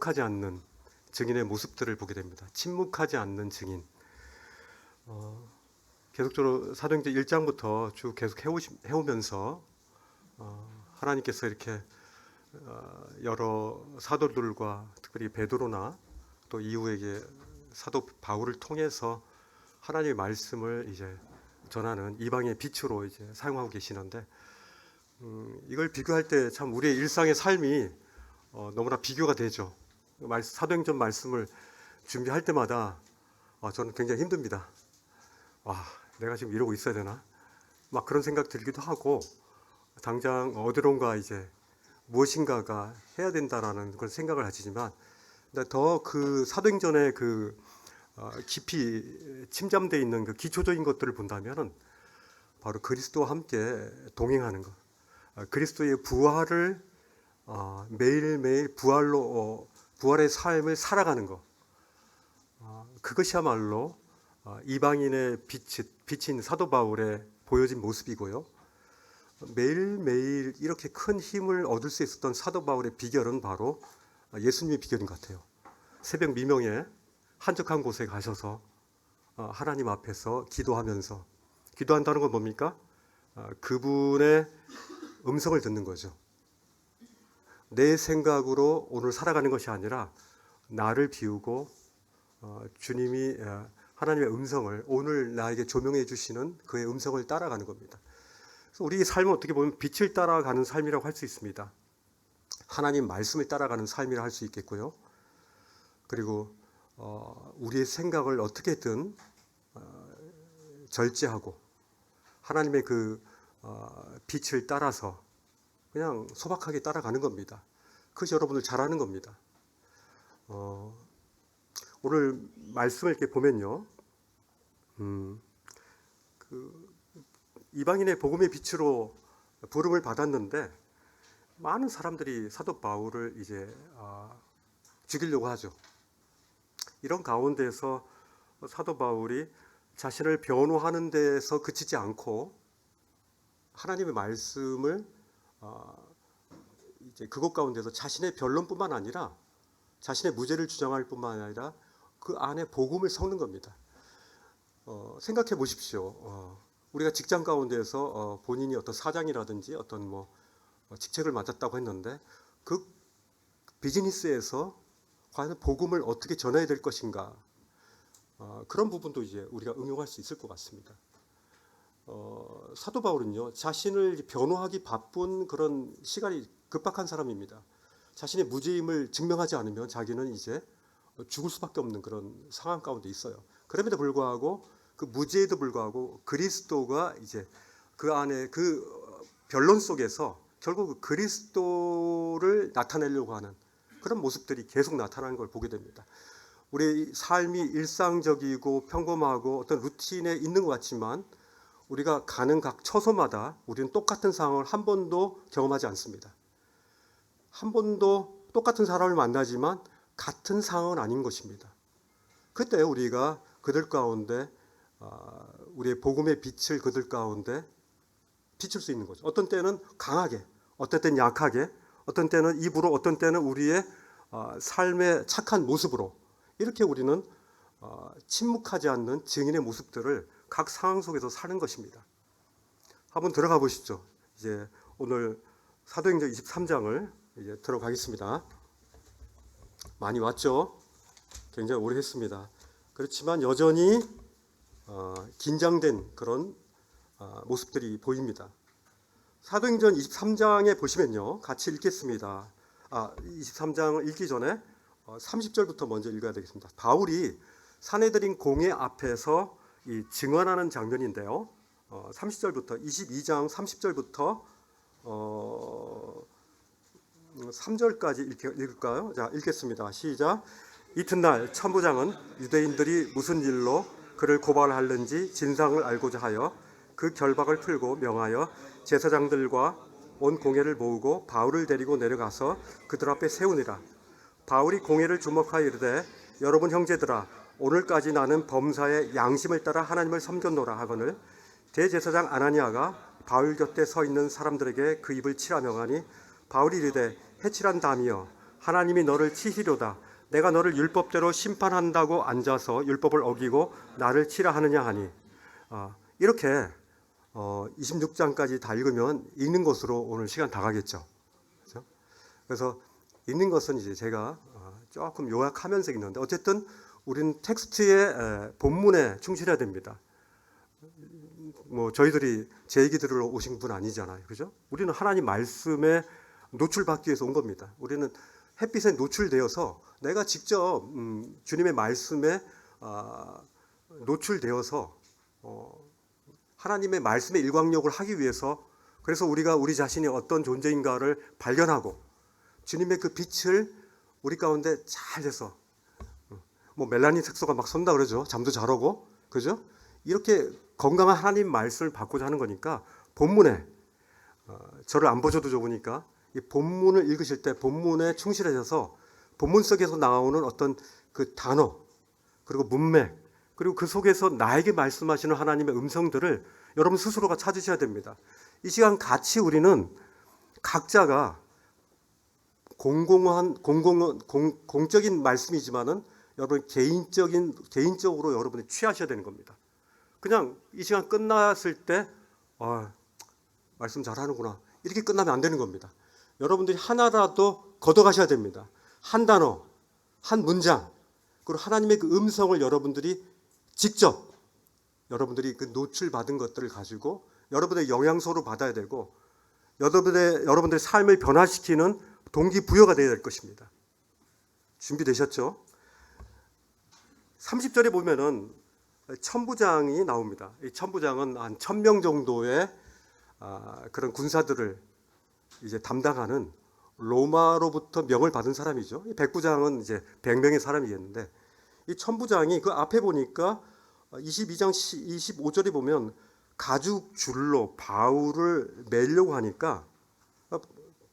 침묵하지 않는 증인의 모습들을 보게 됩니다. 침묵하지 않는 증인. 계속적으로 사도행전 1장부터 쭉 계속 해오면서 하나님께서 이렇게 여러 사도들과 특별히 베드로나 또 이후에 사도 바울을 통해서 하나님의 말씀을 이제 전하는 이방의 빛으로 이제 사용하고 계시는데, 이걸 비교할 때 참 우리의 일상의 삶이 너무나 비교가 되죠. 사도행전 말씀을 준비할 때마다 저는 굉장히 힘듭니다. 와, 내가 지금 이러고 있어야 되나? 막 그런 생각 들기도 하고, 당장 어디론가 이제 무엇인가가 해야 된다라는 그런 생각을 가지지만, 더 그 사도행전의 그 깊이 침잠되어 있는 그 기초적인 것들을 본다면은 바로 그리스도와 함께 동행하는 것, 그리스도의 부활을 매일매일 부활의 삶을 살아가는 것, 그것이야말로 이방인의 빛인 사도 바울의 보여진 모습이고요. 매일매일 이렇게 큰 힘을 얻을 수 있었던 사도 바울의 비결은 바로 예수님의 비결인 것 같아요. 새벽 미명에 한적한 곳에 가셔서 하나님 앞에서 기도하면서, 기도한다는 건 뭡니까? 그분의 음성을 듣는 거죠. 내 생각으로 오늘 살아가는 것이 아니라 나를 비우고 주님이 하나님의 음성을, 오늘 나에게 조명해 주시는 그의 음성을 따라가는 겁니다. 그래서 우리의 삶은 어떻게 보면 빛을 따라가는 삶이라고 할 수 있습니다. 하나님 말씀을 따라가는 삶이라 할 수 있겠고요. 그리고 우리의 생각을 어떻게든 절제하고 하나님의 그 빛을 따라서 그냥 소박하게 따라가는 겁니다. 그것이 여러분들 잘하는 겁니다. 오늘 말씀을 이렇게 보면요, 그 이방인의 복음의 빛으로 부름을 받았는데 많은 사람들이 사도 바울을 이제 죽이려고 하죠. 이런 가운데서 사도 바울이 자신을 변호하는 데서 그치지 않고 하나님의 말씀을 이제 그것 가운데서 자신의 변론뿐만 아니라 자신의 무죄를 주장할 뿐만 아니라 그 안에 복음을 섞는 겁니다. 생각해 보십시오. 우리가 직장 가운데서 본인이 어떤 사장이라든지 어떤 직책을 맡았다고 했는데 그 비즈니스에서 과연 복음을 어떻게 전해야 될 것인가, 그런 부분도 이제 우리가 응용할 수 있을 것 같습니다. 사도 바울은요, 자신을 변호하기 바쁜 그런 시간이 급박한 사람입니다. 자신의 무죄임을 증명하지 않으면 자기는 이제 죽을 수밖에 없는 그런 상황 가운데 있어요. 그럼에도 불구하고 그 무죄에도 불구하고 그리스도가 이제 그 안에 그 변론 속에서 결국 그리스도를 나타내려고 하는 그런 모습들이 계속 나타나는 걸 보게 됩니다. 우리의 삶이 일상적이고 평범하고 어떤 루틴에 있는 것 같지만 우리가 가는 각 처소마다 우리는 똑같은 상황을 한 번도 경험하지 않습니다. 한 번도 똑같은 사람을 만나지만 같은 상황은 아닌 것입니다. 그때 우리가 그들 가운데 우리의 복음의 빛을 그들 가운데 비출 수 있는 거죠. 어떤 때는 강하게, 어떤 때는 약하게, 어떤 때는 입으로, 어떤 때는 우리의 삶의 착한 모습으로, 이렇게 우리는 침묵하지 않는 증인의 모습들을 각 상황 속에서 사는 것입니다. 한번 들어가 보시죠. 이제 오늘 사도행전 23장을 이제 들어가겠습니다. 많이 왔죠? 굉장히 오래 했습니다. 그렇지만 여전히 긴장된 그런 모습들이 보입니다. 사도행전 23장에 보시면요, 같이 읽겠습니다. 23장을 읽기 전에 30절부터 먼저 읽어야 되겠습니다. 바울이 사내들인 공회 앞에서 이 증언하는 장면인데요, 30절부터 22장 30절부터 3절까지 읽을까요? 자, 읽겠습니다. 시작. 이튿날 천부장은 유대인들이 무슨 일로 그를 고발하는지 진상을 알고자 하여 그 결박을 풀고 명하여 제사장들과 온 공회를 모으고 바울을 데리고 내려가서 그들 앞에 세우니라. 바울이 공회를 주목하여 이르되, 여러분 형제들아, 오늘까지 나는 범사의 양심을 따라 하나님을 섬겼노라 하거늘, 대제사장 아나니아가 바울 곁에 서 있는 사람들에게 그 입을 치라 명하니, 바울이 이르되, 해칠한 담이여, 하나님이 너를 치시려다. 내가 너를 율법대로 심판한다고 앉아서 율법을 어기고 나를 치라 하느냐 하니. 이렇게 26장까지 다 읽으면 읽는 것으로 오늘 시간 다 가겠죠. 그렇죠? 그래서 읽는 것은 이제 제가 조금 요약하면서 읽는데 어쨌든 우리는 텍스트의 본문에 충실해야 됩니다. 뭐 저희들이 제 얘기 들으러 오신 분 아니잖아요. 그죠? 우리는 하나님 말씀에 노출받기 위해서 온 겁니다. 우리는 햇빛에 노출되어서 내가 직접 주님의 말씀에 노출되어서 하나님의 말씀의 일광욕을 하기 위해서, 그래서 우리가 우리 자신이 어떤 존재인가를 발견하고 주님의 그 빛을 우리 가운데 잘 돼서 뭐 멜라닌 색소가 막 쏜다 그러죠. 잠도 잘 오고, 그죠? 이렇게 건강한 하나님 말씀을 받고자 하는 거니까 본문에 저를 안 보셔도 좋으니까 이 본문을 읽으실 때 본문에 충실하셔서 본문 속에서 나오는 어떤 그 단어 그리고 문맥 그리고 그 속에서 나에게 말씀하시는 하나님의 음성들을 여러분 스스로가 찾으셔야 됩니다. 이 시간 같이 우리는 각자가 공적인 말씀이지만은 여러분 개인적으로 여러분이 취하셔야 되는 겁니다. 그냥 이 시간 끝났을 때 말씀 잘하는구나 이렇게 끝나면 안 되는 겁니다. 여러분들이 하나라도 걷어가셔야 됩니다. 한 단어, 한 문장, 그리고 하나님의 그 음성을 여러분들이 직접 여러분들이 그 노출받은 것들을 가지고 여러분의 영양소로 받아야 되고 여러분들의 삶을 변화시키는 동기부여가 되어야 될 것입니다. 준비되셨죠? 30절에 보면은 천부장이 나옵니다. 이 천부장은 한 1000명 정도의 그런 군사들을 이제 담당하는 로마로부터 명을 받은 사람이죠. 이 백부장은 이제 100명의 사람이겠는데 이 천부장이 그 앞에 보니까 22장 25절에 보면 가죽 줄로 바울을 매려고 하니까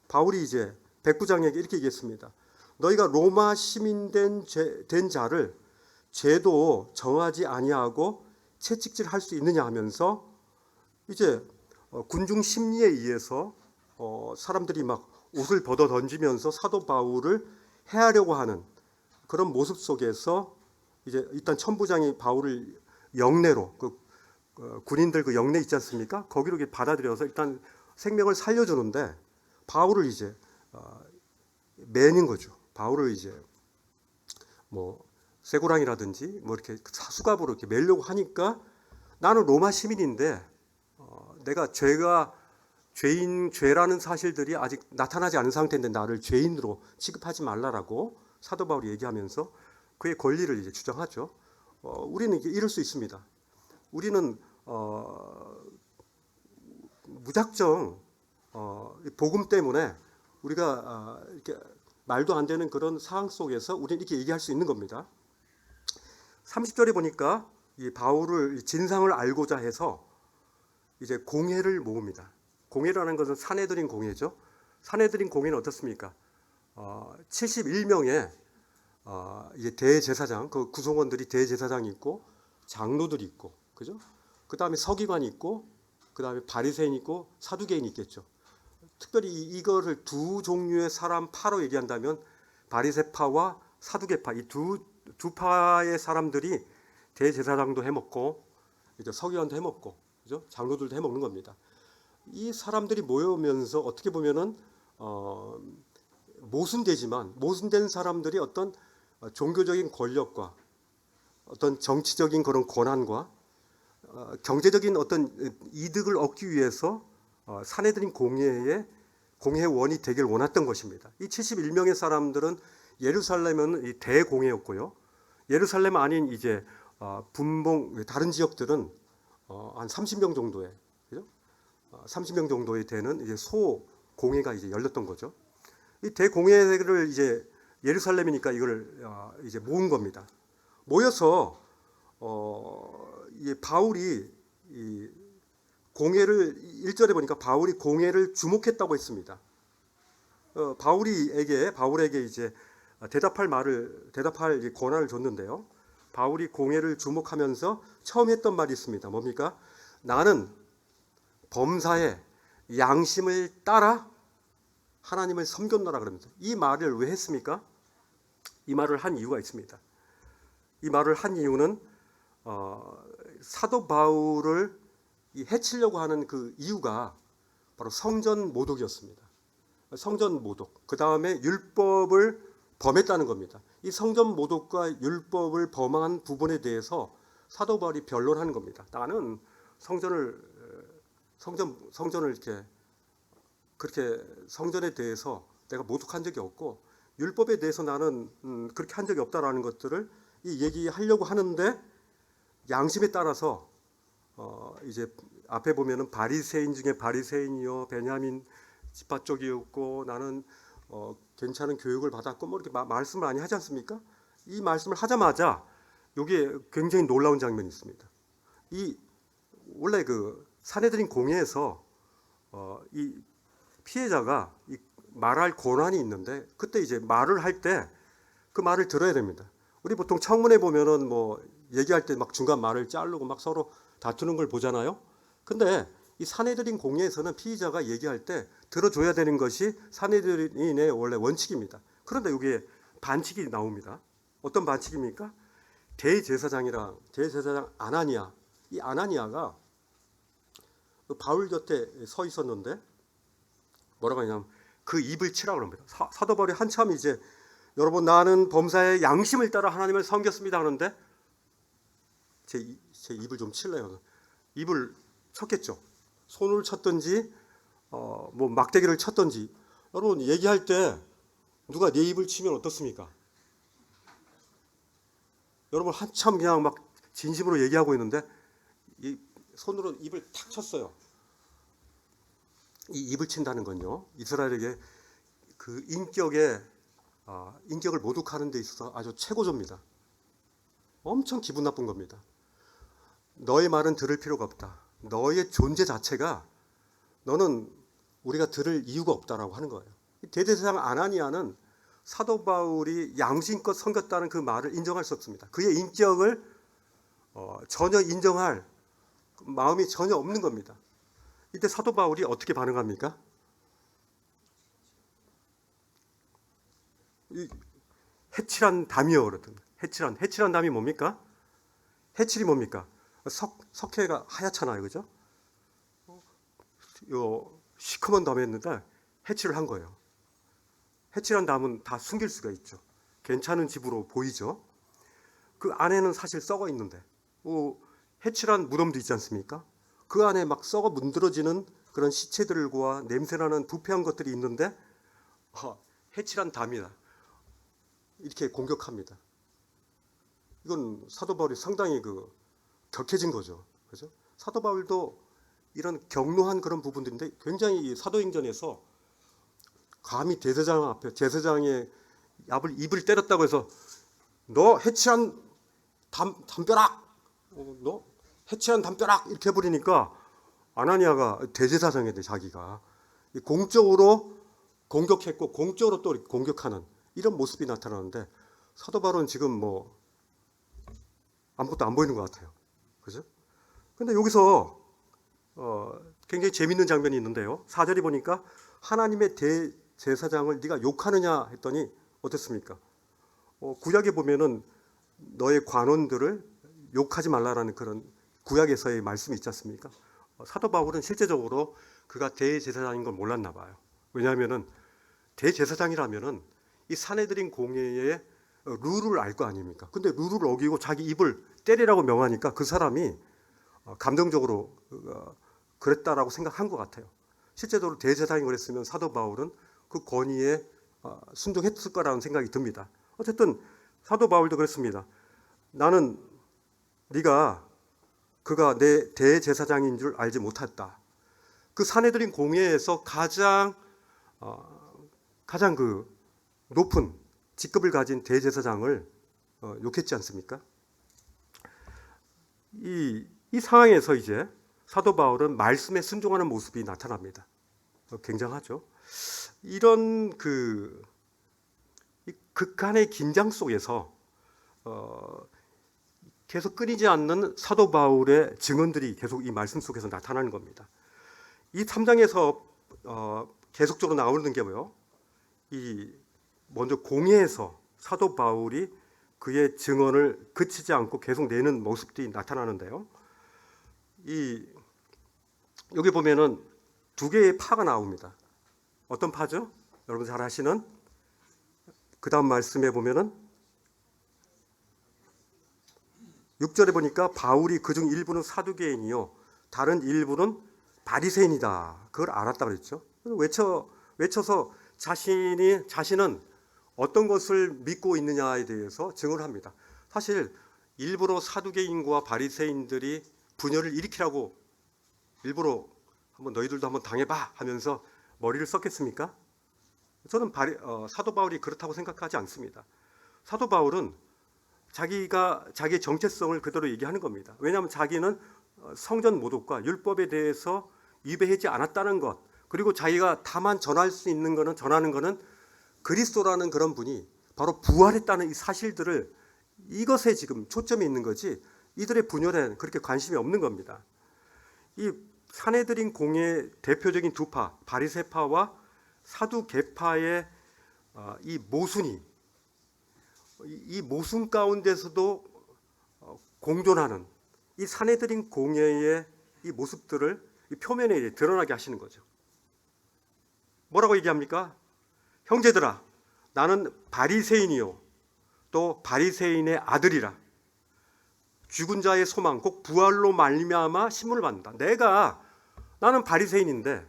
바울이 이제 백부장에게 이렇게 얘기했습니다. 너희가 로마 시민 된 자를 죄도 정하지 아니하고 채찍질할 수 있느냐 하면서 이제 군중 심리에 의해서 사람들이 막 옷을 벗어 던지면서 사도 바울을 해하려고 하는 그런 모습 속에서 이제 일단 천부장이 바울을 영내로 군인들 그 영내 있지 않습니까? 거기로 받아들여서 일단 생명을 살려주는데 바울을 이제 매는 거죠. 바울을 이제 뭐 쇠고랑이라든지 뭐 이렇게 수갑으로 이렇게 매려고 하니까 나는 로마 시민인데 내가 죄라는 사실들이 아직 나타나지 않은 상태인데 나를 죄인으로 취급하지 말라라고 사도 바울이 얘기하면서 그의 권리를 이제 주장하죠. 우리는 이럴 수 있습니다. 우리는 무작정 복음 때문에 우리가 이렇게 말도 안 되는 그런 상황 속에서 우리는 이렇게 얘기할 수 있는 겁니다. 30절에 보니까 이 바울을 진상을 알고자 해서 이제 공회를 모읍니다. 공회라는 것은 사내들인 공회죠. 사내들인 공회는 어떻습니까? 71명의 이제 대제사장, 그 구성원들이 대제사장이 있고 장로들이 있고, 그죠? 그 다음에 서기관이 있고, 그 다음에 바리새인이 있고, 사두개인이 있겠죠. 특별히 이거를 두 종류의 사람 파로 얘기한다면 바리새파와 사두개파 이 두 파의 사람들이 대제사장도 해먹고, 이제 서기관도 해먹고, 그죠? 장로들도 해먹는 겁니다. 이 사람들이 모여오면서 어떻게 보면은 모순된 사람들이 어떤 종교적인 권력과 어떤 정치적인 그런 권한과 경제적인 어떤 이득을 얻기 위해서 사내들인 공회원이 되길 원했던 것입니다. 이 71명의 사람들은 예루살렘은 이 대공회였고요. 예루살렘 아닌 이제 분봉 다른 지역들은 한 30명 정도의, 그죠? 30명 정도에 되는 이제 소공회가 이제 열렸던 거죠. 이 대공회를 이제 예루살렘이니까 이걸 이제 모은 겁니다. 모여서 이 바울이 이 공회를 1절에 보니까 바울이 공회를 주목했다고 했습니다. 바울에게 이제 대답할 권한을 줬는데요. 바울이 공회를 주목하면서 처음 했던 말이 있습니다. 뭡니까? 나는 범사의 양심을 따라 하나님을 섬겼노라 그러면서 이 말을 왜 했습니까? 이 말을 한 이유가 있습니다. 이 말을 한 이유는 사도 바울을 해치려고 하는 그 이유가 바로 성전 모독이었습니다. 성전 모독. 그 다음에 율법을 범했다는 겁니다. 이 성전 모독과 율법을 범한 부분에 대해서 사도 바울이 변론하는 겁니다. 나는 성전을 이렇게 그렇게 성전에 대해서 내가 모독한 적이 없고 율법에 대해서 나는 그렇게 한 적이 없다라는 것들을 얘기하려고 하는데 양심에 따라서 이제 앞에 보면은 바리새인 중에 바리새인이요 베냐민 지파 쪽이었고 나는 괜찮은 교육을 받았고 뭐 이렇게 말씀을 많이 하지 않습니까? 이 말씀을 하자마자 여기에 굉장히 놀라운 장면이 있습니다. 이 원래 그 산헤드린 공회에서 이 피해자가 말할 권한이 있는데 그때 이제 말을 할 때 그 말을 들어야 됩니다. 우리 보통 청문회 보면은 뭐 얘기할 때 막 중간 말을 자르고 막 서로 다투는 걸 보잖아요. 근데 이 산헤드린 공회에서는 피의자가 얘기할 때 들어줘야 되는 것이 산헤드린의 원래 원칙입니다. 그런데 여기에 반칙이 나옵니다. 어떤 반칙입니까? 대제사장 아나니아, 이 아나니아가 바울 곁에 서 있었는데 뭐라고 하냐면 그 입을 치라고 합니다. 사도 바울이 한참 이제 여러분 나는 범사의 양심을 따라 하나님을 섬겼습니다 하는데 제 입을 좀 칠래요. 입을 쳤겠죠. 손을 쳤든지 뭐 막대기를 쳤든지. 여러분 얘기할 때 누가 내 입을 치면 어떻습니까? 여러분 한참 그냥 막 진심으로 얘기하고 있는데 이 손으로 입을 탁 쳤어요. 이 입을 친다는 건요 이스라엘에게 그 인격을 모독하는 데 있어서 아주 최고조입니다. 엄청 기분 나쁜 겁니다. 너의 말은 들을 필요가 없다. 너의 존재 자체가 너는 우리가 들을 이유가 없다라고 하는 거예요. 대제사장 아나니아는 사도 바울이 양심껏 섬겼다는 그 말을 인정할 수 없습니다. 그의 인격을 전혀 인정할 마음이 전혀 없는 겁니다. 이때 사도 바울이 어떻게 반응합니까? 해칠한 담이요 그러더니 해칠한 담이 뭡니까? 해칠이 뭡니까? 석회가 하얗잖아요, 그죠? 요 시커먼 담에 했는데 해칠을 한 거예요. 해칠한 담은 다 숨길 수가 있죠. 괜찮은 집으로 보이죠. 그 안에는 사실 썩어 있는데 해칠한 무덤도 있지 않습니까? 그 안에 막 썩어 문드러지는 그런 시체들과 냄새나는 부패한 것들이 있는데 해칠한 담이다. 이렇게 공격합니다. 이건 사도 바울이 상당히 격해진 거죠. 그죠? 사도 바울도 이런 격노한 그런 부분들인데 굉장히 사도행전에서 감히 대제사장 앞에 제사장의 입을 때렸다고 해서 너 해치한 담벼락 너 해치한 담벼락 이렇게 해버리니까 아나니아가 대제사장인데 자기가 공적으로 공격했고 공적으로 또 공격하는 이런 모습이 나타나는데 사도 바울은 지금 뭐 아무것도 안 보이는 것 같아요. 그죠? 근데 여기서 굉장히 재밌는 장면이 있는데요. 4절이 보니까 하나님의 대제사장을 네가 욕하느냐 했더니 어떻습니까? 구약에 보면은 너의 관원들을 욕하지 말라라는 그런 구약에서의 말씀이 있지 않습니까? 사도 바울은 실제적으로 그가 대제사장인 걸 몰랐나 봐요. 왜냐하면은 대제사장이라면은 이 산헤드린 공회의 룰을 알 거 아닙니까? 근데 룰을 어기고 자기 입을 때리라고 명하니까 그 사람이 감정적으로 그랬다라고 생각한 것 같아요. 실제적으로 대제사장이 그랬으면 사도 바울은 그 권위에 순종했을 거라는 생각이 듭니다. 어쨌든 사도 바울도 그랬습니다. 나는 그가 내 대제사장인 줄 알지 못했다. 그 산헤드린 공회에서 가장 높은 직급을 가진 대제사장을 욕했지 않습니까? 이 상황에서 이제 사도 바울은 말씀에 순종하는 모습이 나타납니다. 굉장하죠. 이런 극한의 긴장 속에서 계속 끊이지 않는 사도 바울의 증언들이 계속 이 말씀 속에서 나타나는 겁니다. 이 3장에서 계속적으로 나오는 게 뭐요? 이 먼저 공회에서 사도 바울이 그의 증언을 그치지 않고 계속 내는 모습들이 나타나는데요. 여기 보면은 두 개의 파가 나옵니다. 어떤 파죠? 여러분 잘 아시는 그 다음 말씀에 보면은 6절에 보니까 바울이 그중 일부는 사두개인이요 다른 일부는 바리새인이다. 그걸 알았다 그랬죠. 외쳐서 자신은 어떤 것을 믿고 있느냐에 대해서 증언을 합니다. 사실 일부러 사두개인과 바리새인들이 분열을 일으키라고 일부러 한번 너희들도 한번 당해봐 하면서 머리를 썼겠습니까? 저는 사도 바울이 그렇다고 생각하지 않습니다. 사도 바울은 자기의 정체성을 그대로 얘기하는 겁니다. 왜냐하면 자기는 성전 모독과 율법에 대해서 위배하지 않았다는 것, 그리고 자기가 다만 전하는 것은 그리스도라는 그런 분이 바로 부활했다는 이 사실들을, 이것에 지금 초점이 있는 거지 이들의 분열에 그렇게 관심이 없는 겁니다. 이 산헤드린 공의 대표적인 두 파, 바리새파와 사두개파의 이 모순 가운데서도 공존하는 이 산헤드린 공회의 이 모습들을 이 표면에 드러나게 하시는 거죠. 뭐라고 얘기합니까? 형제들아, 나는 바리새인이요 또 바리새인의 아들이라. 죽은 자의 소망, 곧 부활로 말미암아 신문을 받는다. 나는 바리새인인데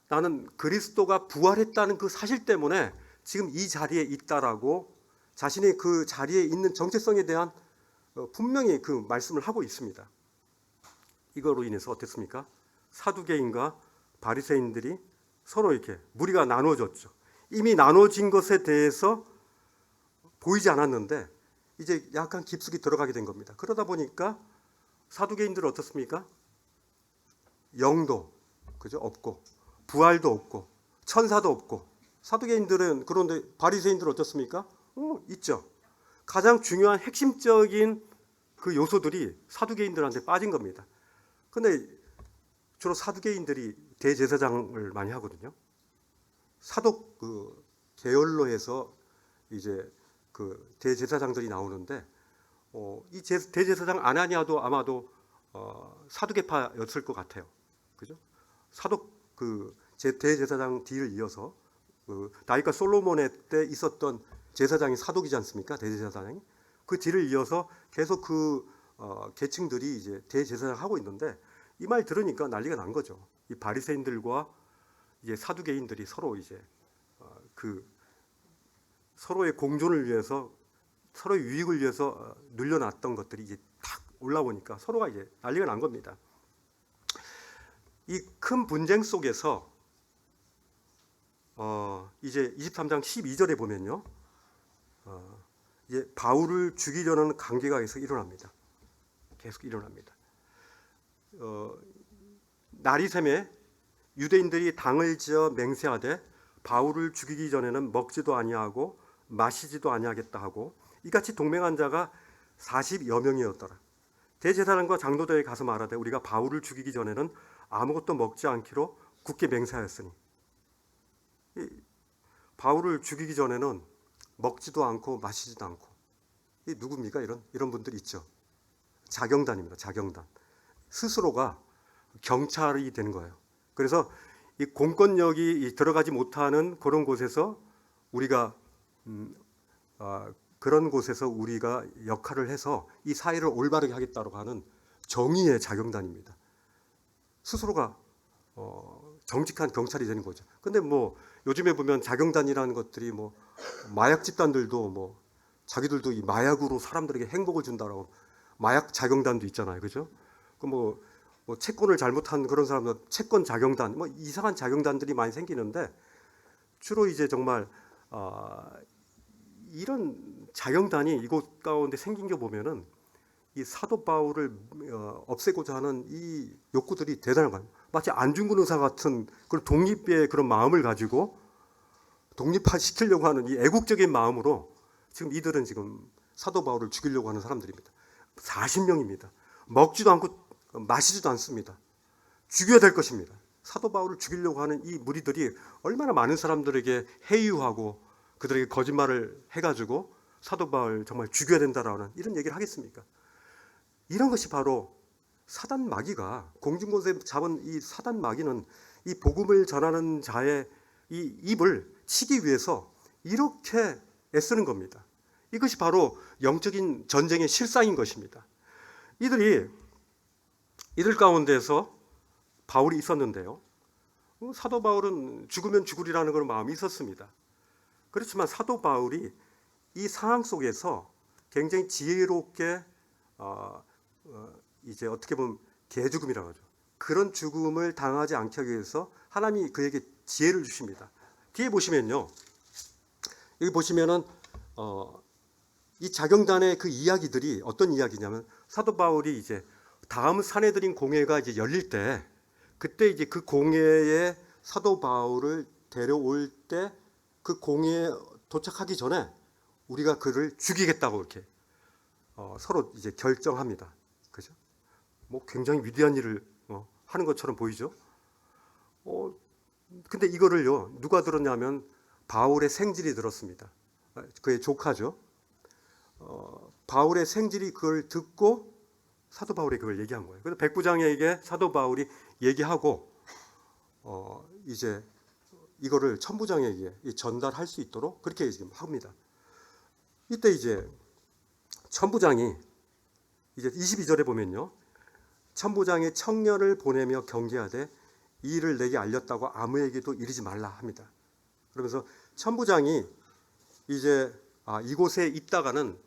나는 그리스도가 부활했다는 그 사실 때문에 지금 이 자리에 있다라고 자신의 그 자리에 있는 정체성에 대한 분명히 그 말씀을 하고 있습니다. 이거로 인해서 어땠습니까? 사두개인과 바리새인들이 서로 이렇게 무리가 나눠졌죠. 이미 나눠진 것에 대해서 보이지 않았는데 이제 약간 깊숙이 들어가게 된 겁니다. 그러다 보니까 사두개인들은 어떻습니까? 영도 그죠? 없고 부활도 없고 천사도 없고. 사두개인들은, 그런데 바리새인들은 어떻습니까? 있죠. 가장 중요한 핵심적인 그 요소들이 사두개인들한테 빠진 겁니다. 근데 주로 사두개인들이 대제사장을 많이 하거든요. 사독 그 계열로 해서 이제 그 대제사장들이 나오는데 이 대제사장 아나니아도 아마도 사두개파였을 것 같아요. 그죠? 사독 그 대제사장 뒤를 이어서 그 다윗과 솔로몬의 때 있었던 제사장이 사독이지 않습니까? 대제사장이 그 뒤를 이어서 계속 그 계층들이 이제 대제사장 하고 있는데 이 말 들으니까 난리가 난 거죠. 이 바리새인들과 이제 사두개인들이 서로 이제 그 서로의 공존을 위해서, 서로의 유익을 위해서 늘려놨던 것들이 이제 탁 올라오니까 서로가 이제 난리가 난 겁니다. 이 큰 분쟁 속에서 이제 23장 12절에 보면요, 이제 바울을 죽이려는 관계가 계속 일어납니다. 계속 일어납니다. 날이 새매 유대인들이 당을 지어 맹세하되 바울을 죽이기 전에는 먹지도 아니하고 마시지도 아니하겠다 하고 이같이 동맹한 자가 40여 명이었더라. 대제사장과 장로들에게 가서 말하되 우리가 바울을 죽이기 전에는 아무것도 먹지 않기로 굳게 맹세하였으니. 바울을 죽이기 전에는 먹지도 않고 마시지도 않고. 이 누굽니까? 이런 분들 있죠. 자경단입니다. 자경단. 스스로가 경찰이 되는 거예요. 그래서 이 공권력이 들어가지 못하는 그런 곳에서 우리가 그런 곳에서 우리가 역할을 해서 이 사회를 올바르게 하겠다고 하는 정의의 자경단입니다. 스스로가 정직한 경찰이 되는 거죠. 근데 뭐 요즘에 보면 자경단이라는 것들이 뭐 마약 집단들도 뭐 자기들도 이 마약으로 사람들에게 행복을 준다라고 마약 자경단도 있잖아요, 그죠? 그 뭐 채권을 잘못한 그런 사람들 채권 자경단, 뭐 이상한 자경단들이 많이 생기는데 주로 이제 정말 이런 자경단이 이곳 가운데 생긴 게 보면은 이 사도 바울을 없애고자 하는 이 욕구들이 대단한 거예요. 마치 안중근 의사 같은 그런 독립의 그런 마음을 가지고 독립화시키려고 하는 이 애국적인 마음으로 지금 이들은 지금 사도 바울을 죽이려고 하는 사람들입니다. 40명입니다. 먹지도 않고 마시지도 않습니다. 죽여야 될 것입니다. 사도 바울을 죽이려고 하는 이 무리들이 얼마나 많은 사람들에게 해유하고 그들에게 거짓말을 해가지고 사도 바울 정말 죽여야 된다라는 이런 얘기를 하겠습니까? 이런 것이 바로 사단 마귀가 공중곳에 잡은 이 사단 마귀는 이 복음을 전하는 자의 이 입을 치기 위해서 이렇게 애쓰는 겁니다. 이것이 바로 영적인 전쟁의 실상인 것입니다. 이들 가운데서 바울이 있었는데요. 사도 바울은 죽으면 죽으리라는 그런 마음이 있었습니다. 그렇지만 사도 바울이 이 상황 속에서 굉장히 지혜롭게 이제 어떻게 보면 개죽음이라고 하죠. 그런 죽음을 당하지 않게 하기 위해서 하나님이 그에게 지혜를 주십니다. 뒤에 보시면요. 여기 보시면은 이 자경단의 그 이야기들이 어떤 이야기냐면 사도 바울이 이제 다음 사내들인 공회가 이제 열릴 때 그때 이제 그 공회에 사도 바울을 데려올 때 그 공회에 도착하기 전에 우리가 그를 죽이겠다고 이렇게 서로 이제 결정합니다. 그죠? 뭐 굉장히 위대한 일을 하는 것처럼 보이죠? 근데 이거를요 누가 들었냐면 바울의 생질이 들었습니다. 그의 조카죠. 바울의 생질이 그걸 듣고 사도 바울이 그걸 얘기한 거예요. 그래서 백부장에게 사도 바울이 얘기하고 이제 이거를 천부장에게 전달할 수 있도록 그렇게 지금 합니다. 이때 이제 천부장이 이제 22절에 보면요. 천부장이 청년을 보내며 경계하되 이 일을 내게 알렸다고 아무에게도 이르지 말라 합니다. 그러면서 천부장이 이제 이곳에 있다가는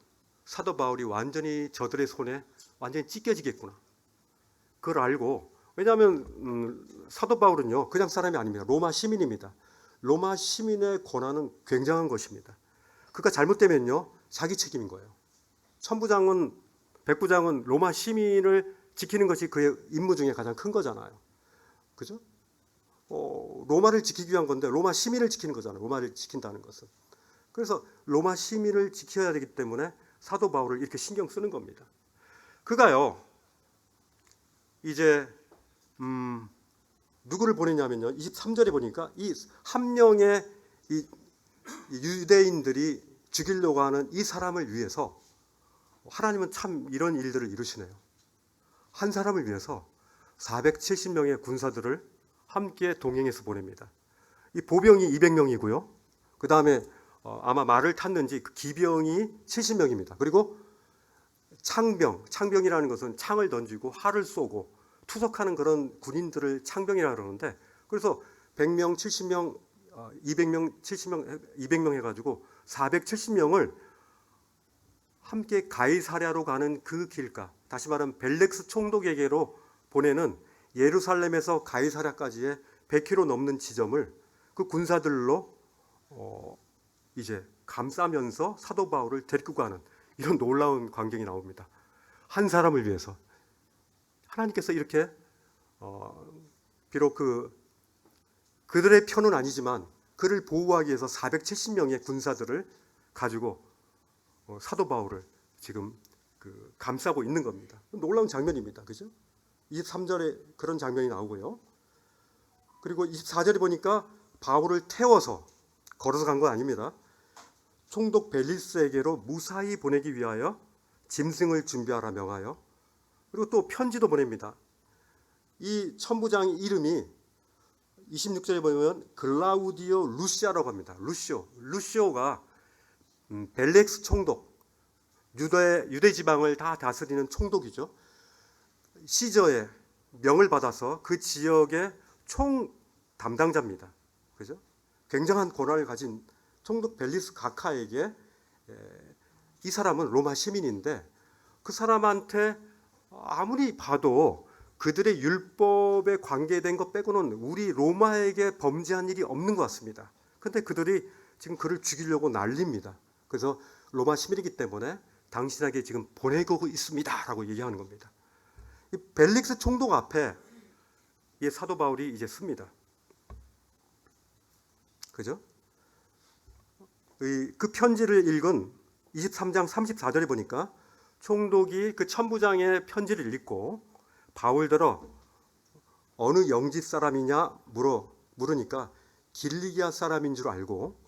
사도 바울이 완전히 저들의 손에 완전히 찢겨지겠구나. 그걸 알고 왜냐하면 사도 바울은요 그냥 사람이 아닙니다. 로마 시민입니다. 로마 시민의 권한은 굉장한 것입니다. 그가 잘못되면요 자기 책임인 거예요. 백부장은 로마 시민을 지키는 것이 그의 임무 중에 가장 큰 거잖아요. 그죠? 로마를 지키기 위한 건데 로마 시민을 지키는 거잖아요. 로마를 지킨다는 것은. 그래서 로마 시민을 지켜야 되기 때문에 사도 바울을 이렇게 신경 쓰는 겁니다. 그가요 이제 누구를 보냈냐면요 23절에 보니까 이 한 명의 이 유대인들이 죽이려고 하는 이 사람을 위해서 하나님은 참 이런 일들을 이루시네요. 한 사람을 위해서 470명의 군사들을 함께 동행해서 보냅니다. 이 보병이 200명이고요. 그 다음에 아마 말을 탔는지 그 기병이 70명입니다. 그리고 창병이라는 것은 창을 던지고 활을 쏘고 투석하는 그런 군인들을 창병이라고 그러는데 그래서 100명, 70명, 200명, 70명, 200명 해가지고 470명을 함께 가이사랴로 가는 그 길가, 다시 말하면 벨렉스 총독에게로 보내는 예루살렘에서 가이사랴까지의 100km 넘는 지점을 그 군사들로 이제 감싸면서 사도 바울을 데리고 가는 이런 놀라운 광경이 나옵니다. 한 사람을 위해서 하나님께서 이렇게 비록 그들의 편은 아니지만 그를 보호하기 위해서 470명의 군사들을 가지고 사도 바울을 지금 감싸고 있는 겁니다. 놀라운 장면입니다. 그죠? 23절에 그런 장면이 나오고요. 그리고 24절에 보니까 바울을 태워서 걸어서 간 건 아닙니다. 총독 벨리스에게로 무사히 보내기 위하여 짐승을 준비하라 명하여 그리고 또 편지도 보냅니다. 이 천부장 이름이 26절에 보면 글라우디오 루시아라고 합니다. 루시오가 벨렉스 총독, 유대 지방을 다 다스리는 총독이죠. 시저의 명을 받아서 그 지역의 총 담당자입니다. 그죠? 굉장한 권한을 가진 총독 벨리스 가카에게 이 사람은 로마 시민인데 그 사람한테 아무리 봐도 그들의 율법에 관계된 것 빼고는 우리 로마에게 범죄한 일이 없는 것 같습니다. 그런데 그들이 지금 그를 죽이려고 난립니다. 그래서 로마 시민이기 때문에 당신에게 지금 보내고 있습니다 라고 얘기하는 겁니다. 이 벨릭스 총독 앞에 이 사도 바울이 이제 씁니다. 그죠? 그 편지를 읽은 23장 34절에 보니까 총독이 그 천부장의 편지를 읽고 바울더러 어느 영지 사람이냐 물으니까 길리기아 사람인 줄 알고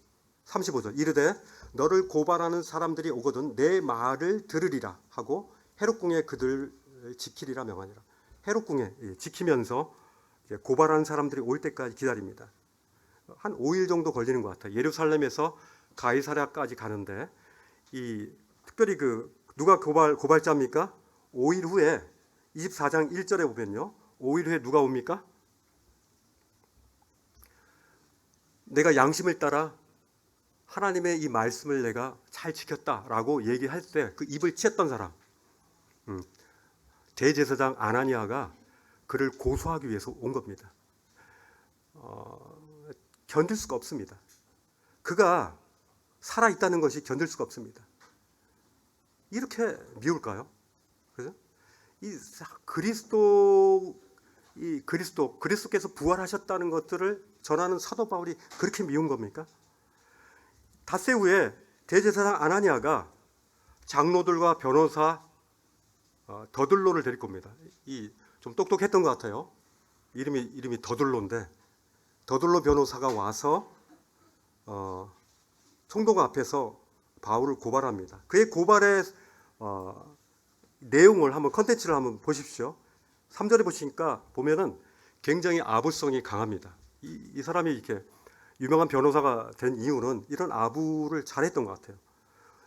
35절 이르되 너를 고발하는 사람들이 오거든 내 말을 들으리라 하고 헤롯궁에 그들 지키리라 명하니라. 헤롯궁에 지키면서 고발하는 사람들이 올 때까지 기다립니다. 한 5일 정도 걸리는 것 같아요. 예루살렘에서 가이사랴까지 가는데 특별히 누가 고발자입니까? 5일 후에 24장 1절에 보면요. 5일 후에 누가 옵니까? 내가 양심을 따라 하나님의 이 말씀을 내가 잘 지켰다라고 얘기할 때 그 입을 치었던 사람, 대제사장 아나니아가 그를 고소하기 위해서 온 겁니다. 견딜 수가 없습니다. 그가 살아있다는 것이 견딜 수가 없습니다. 이렇게 미울까요? 그죠? 그리스도께서 부활하셨다는 것들을 전하는 사도 바울이 그렇게 미운 겁니까? 닷새 후에 대제사장 아나니아가 장로들과 변호사 더들로를 데리고 옵니다. 좀 똑똑했던 것 같아요. 이름이 더들로인데 더들로 변호사가 와서 총독 앞에서 바울을 고발합니다. 그의 고발의 내용을 컨텐츠를 한번 보십시오. 3절에 보면은 굉장히 아부성이 강합니다. 이 사람이 이렇게 유명한 변호사가 된 이유는 이런 아부를 잘했던 것 같아요.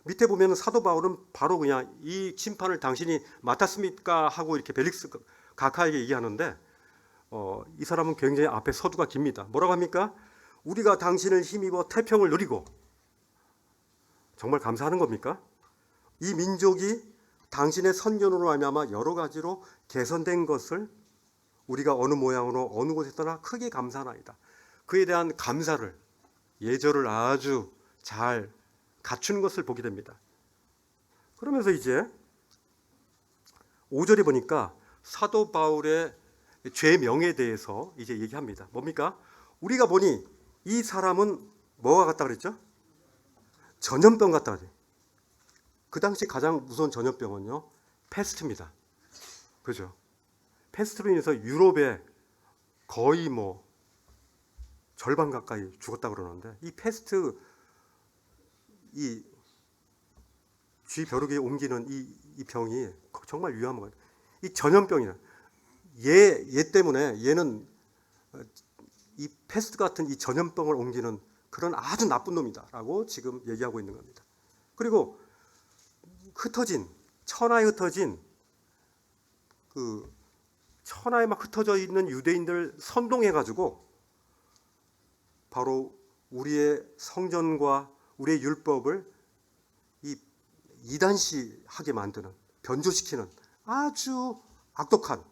밑에 보면은 사도 바울은 바로 그냥 이 심판을 당신이 맡았습니까? 하고 이렇게 벨릭스 각하에게 얘기하는데 이 사람은 굉장히 앞에 서두가 깁니다. 뭐라고 합니까? 우리가 당신을 힘입어 태평을 누리고 정말 감사하는 겁니까? 이 민족이 당신의 선견으로 말미암아 여러 가지로 개선된 것을 우리가 어느 모양으로 어느 곳에 떠나 크게 감사하나이다. 그에 대한 감사를 예절을 아주 잘 갖추는 것을 보게 됩니다. 그러면서 이제 5절에 보니까 사도 바울의 죄명에 대해서 이제 얘기합니다. 뭡니까? 우리가 보니 이 사람은 뭐가 같다 그랬죠? 전염병 같다 그랬죠. 그 당시 가장 무서운 전염병은요, 패스트입니다. 그죠? 패스트로 인해서 유럽에 거의 절반 가까이 죽었다 그러는데 이 패스트 쥐 벼룩에 옮기는 이 병이 정말 위험한 거예요. 이 전염병이야. 얘 때문에 얘는 이 패스트 같은 이 전염병을 옮기는 그런 아주 나쁜 놈이다라고 지금 얘기하고 있는 겁니다. 그리고 천하에 흩어진 천하에 막 흩어져 있는 유대인들 선동해가지고 바로 우리의 성전과 우리의 율법을 이단시하게 만드는, 변조시키는 아주 악독한.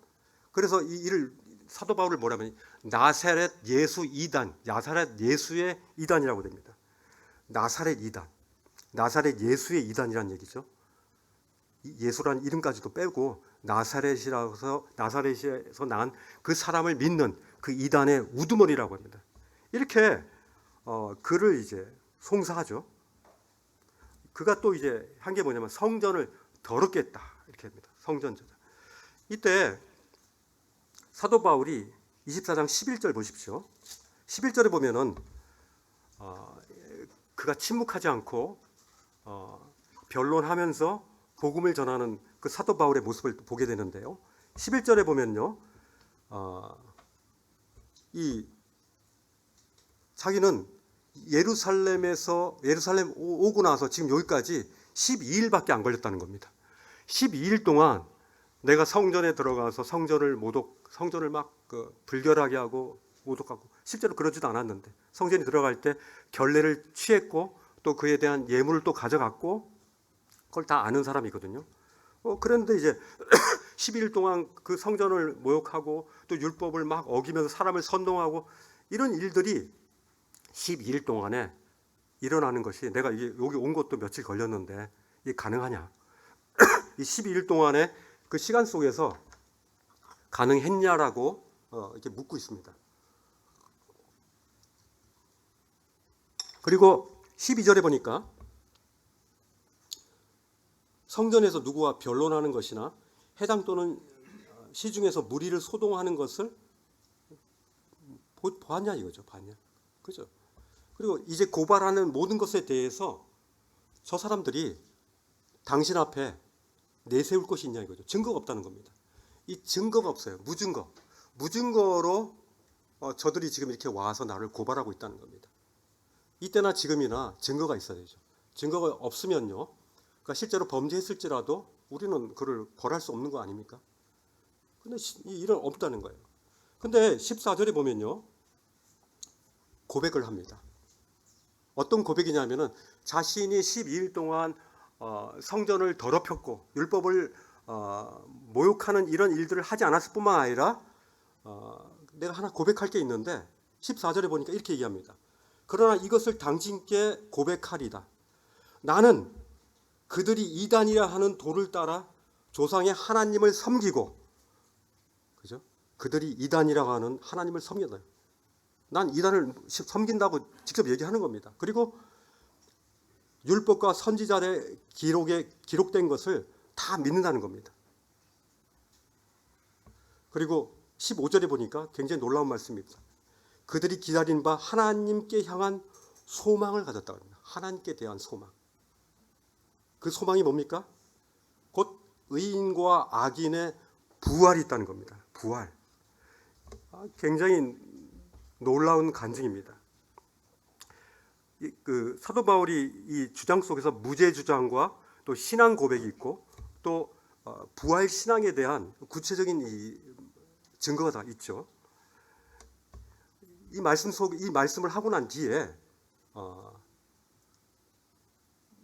그래서 이 일을 사도 바울을 뭐라면 나사렛 예수 이단, 나사렛 예수의 이단이라고 됩니다. 나사렛 이단, 나사렛 예수의 이단이라는 얘기죠. 예수라는 이름까지도 빼고 나사렛에서 난 그 사람을 믿는 그 이단의 우두머리라고 합니다. 이렇게 그를 이제 송사하죠. 그가 또 이제 한 게 뭐냐면 성전을 더럽게 했다 이렇게 합니다. 성전 저자. 이때 사도 바울이 24장 11절 보십시오. 11절에 보면은 그가 침묵하지 않고 변론하면서 복음을 전하는 그 사도 바울의 모습을 보게 되는데요. 11절에 보면요, 자기는 예루살렘 오고 나서 지금 여기까지 12일밖에 안 걸렸다는 겁니다. 12일 동안 내가 성전에 들어가서 성전을 막 불결하게 하고 모독하고, 실제로 그러지도 않았는데 성전에 들어갈 때 결례를 취했고 또 그에 대한 예물을 또 가져갔고 그걸 다 아는 사람이거든요. 그런데 이제 12일 동안 그 성전을 모욕하고 또 율법을 막 어기면서 사람을 선동하고 이런 일들이 12일 동안에 일어나는 것이, 내가 여기 온 것도 며칠 걸렸는데 이게 가능하냐? 이 12일 동안에 그 시간 속에서 가능했냐라고 이렇게 묻고 있습니다. 그리고 12절에 보니까 성전에서 누구와 변론하는 것이나 해당 또는 시중에서 무리를 소동하는 것을 보았냐 이거죠. 봤냐. 그죠? 그리고 이제 고발하는 모든 것에 대해서 저 사람들이 당신 앞에 내세울 것이 있냐 이거죠. 증거가 없다는 겁니다. 이 증거가 없어요. 무증거. 무증거로 저들이 지금 이렇게 와서 나를 고발하고 있다는 겁니다. 이때나 지금이나 증거가 있어야 되죠. 증거가 없으면요. 그러니까 실제로 범죄했을지라도 우리는 그를 벌할 수 없는 거 아닙니까? 근데 이런 없다는 거예요. 근데 14절에 보면요. 고백을 합니다. 어떤 고백이냐면은 자신이 12일 동안 성전을 더럽혔고 율법을 모욕하는 이런 일들을 하지 않았을 뿐만 아니라 내가 하나 고백할 게 있는데 14절에 보니까 이렇게 얘기합니다. 그러나 이것을 당신께 고백하리다. 나는 그들이 이단이라 하는 도를 따라 조상의 하나님을 섬기고, 그죠? 그들이 이단이라고 하는 하나님을 섬긴다. 난 이단을 섬긴다고 직접 얘기하는 겁니다. 그리고 율법과 선지자의 기록에 기록된 것을 다 믿는다는 겁니다. 그리고 15절에 보니까 굉장히 놀라운 말씀입니다. 그들이 기다린 바 하나님께 향한 소망을 가졌다고 합니다. 하나님께 대한 소망. 그 소망이 뭡니까? 곧 의인과 악인의 부활이 있다는 겁니다. 부활. 굉장히 놀라운 간증입니다. 그 사도 바울이 이 주장 속에서 무죄 주장과 또 신앙 고백이 있고 또 부활 신앙에 대한 구체적인 이 증거가 다 있죠. 이 말씀을 하고 난 뒤에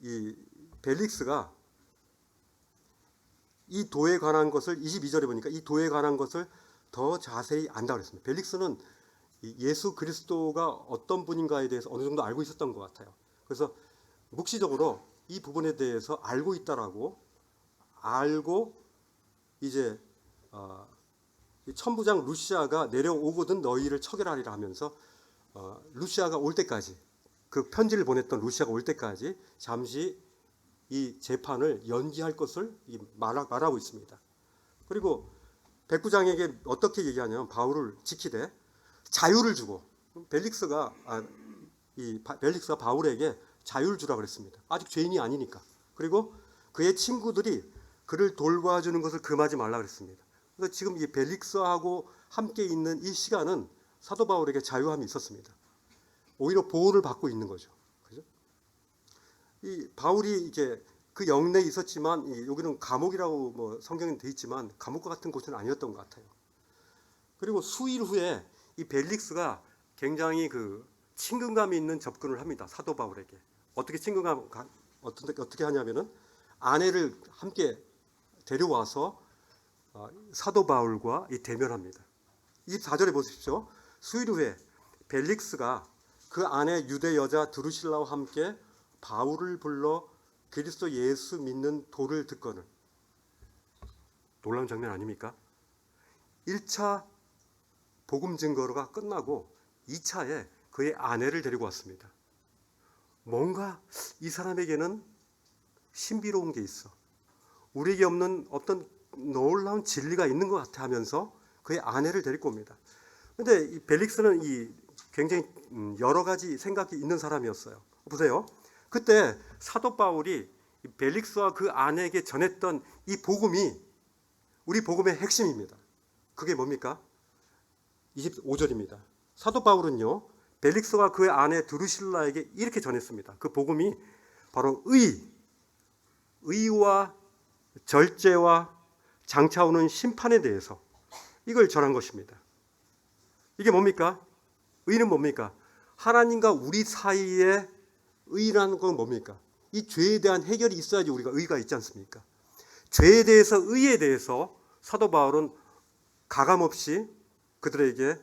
이 벨릭스가 이 도에 관한 것을 22절에 보니까 이 도에 관한 것을 더 자세히 안다고 했습니다. 벨릭스는 예수 그리스도가 어떤 분인가에 대해서 어느 정도 알고 있었던 것 같아요. 그래서 묵시적으로 이 부분에 대해서 알고 있다라고 알고 이제 천부장 루시아가 내려오거든 너희를 처결하리라 하면서 루시아가 올 때까지 그 편지를 보냈던 루시아가 올 때까지 잠시 이 재판을 연기할 것을 말하고 있습니다. 그리고 백부장에게 어떻게 얘기하냐면 바울을 지키되 자유를 주고 벨릭스가 바울에게 자유를 주라고 그랬습니다. 아직 죄인이 아니니까. 그리고 그의 친구들이 그를 돌봐주는 것을 금하지 말라 그랬습니다. 그래서 지금 이 벨릭스하고 함께 있는 이 시간은 사도 바울에게 자유함이 있었습니다. 오히려 보호를 받고 있는 거죠. 그죠? 이 바울이 이제 그 영내에 있었지만 여기는 감옥이라고 뭐 성경에 돼 있지만 감옥과 같은 곳은 아니었던 것 같아요. 그리고 수일 후에 이 벨릭스가 굉장히 그 친근감이 있는 접근을 합니다. 사도 바울에게. 어떻게 하냐면은 아내를 함께 데려와서 사도 바울과 대면합니다. 24절에 보십시오. 수일 후에 벨릭스가 그 아내 유대 여자 드루실라와 함께 바울을 불러 그리스도 예수 믿는 도를 듣거늘. 놀라운 장면 아닙니까? 1차 복음 증거가 끝나고 2차에 그의 아내를 데리고 왔습니다. 뭔가 이 사람에게는 신비로운 게 있어. 우리에게 없는 어떤 놀라운 진리가 있는 것 같아 하면서 그의 아내를 데리고 옵니다. 그런데 이 벨릭스는 굉장히 여러 가지 생각이 있는 사람이었어요. 보세요. 그때 사도 바울이 벨릭스와 그 아내에게 전했던 이 복음이 우리 복음의 핵심입니다. 그게 뭡니까? 25절입니다. 사도 바울은요, 벨릭스와 그의 아내 드루실라에게 이렇게 전했습니다. 그 복음이 바로 의와 절제와 장차 오는 심판에 대해서 이걸 전한 것입니다. 이게 뭡니까? 의는 뭡니까? 하나님과 우리 사이에 의라는 건 뭡니까? 이 죄에 대한 해결이 있어야지 우리가 의가 있지 않습니까? 죄에 대해서 의에 대해서 사도 바울은 가감없이 그들에게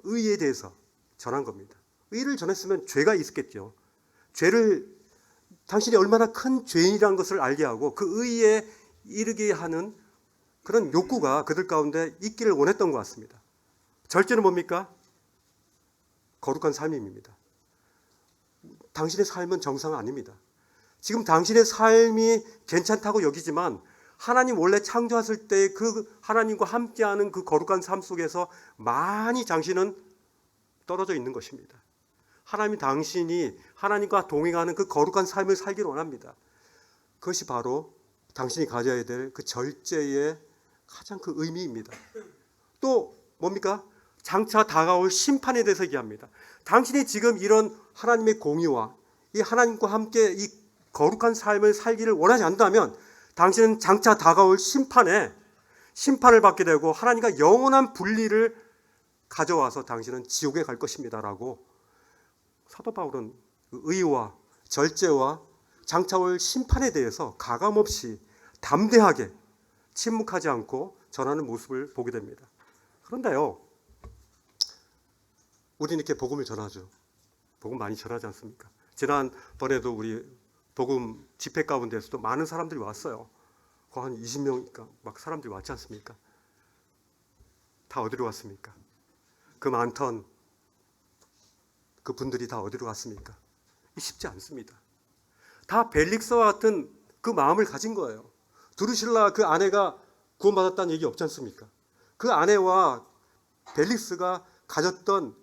의에 대해서 전한 겁니다. 의를 전했으면 죄가 있었겠죠. 당신이 얼마나 큰 죄인이라는 것을 알게 하고 그 의에 이르게 하는 그런 욕구가 그들 가운데 있기를 원했던 것 같습니다. 절제는 뭡니까? 거룩한 삶입니다. 당신의 삶은 정상 아닙니다. 지금 당신의 삶이 괜찮다고 여기지만 하나님 원래 창조하실 때 그 하나님과 함께하는 그 거룩한 삶 속에서 많이 당신은 떨어져 있는 것입니다. 하나님이 당신이 하나님과 동행하는 그 거룩한 삶을 살기를 원합니다. 그것이 바로 당신이 가져야 될 그 절제의 가장 그 의미입니다. 또 뭡니까? 장차 다가올 심판에 대해서 얘기합니다. 당신이 지금 이런 하나님의 공의와 이 하나님과 함께 이 거룩한 삶을 살기를 원하지 않는다면 당신은 장차 다가올 심판을 받게 되고 하나님과 영원한 분리를 가져와서 당신은 지옥에 갈 것입니다 라고 사도 바울은 의와 절제와 장차 올 심판에 대해서 가감없이 담대하게 침묵하지 않고 전하는 모습을 보게 됩니다. 그런데요, 우리는 이렇게 복음을 전하죠. 복음 많이 전하지 않습니까? 지난번에도 우리 복음 집회 가운데서도 많은 사람들이 왔어요. 거의 한 20명이니까 막 사람들이 왔지 않습니까? 다 어디로 왔습니까? 그 많던 그 분들이 다 어디로 갔습니까? 쉽지 않습니다. 다 벨릭스와 같은 그 마음을 가진 거예요. 두루실라 그 아내가 구원받았다는 얘기 없지 않습니까? 그 아내와 벨릭스가 가졌던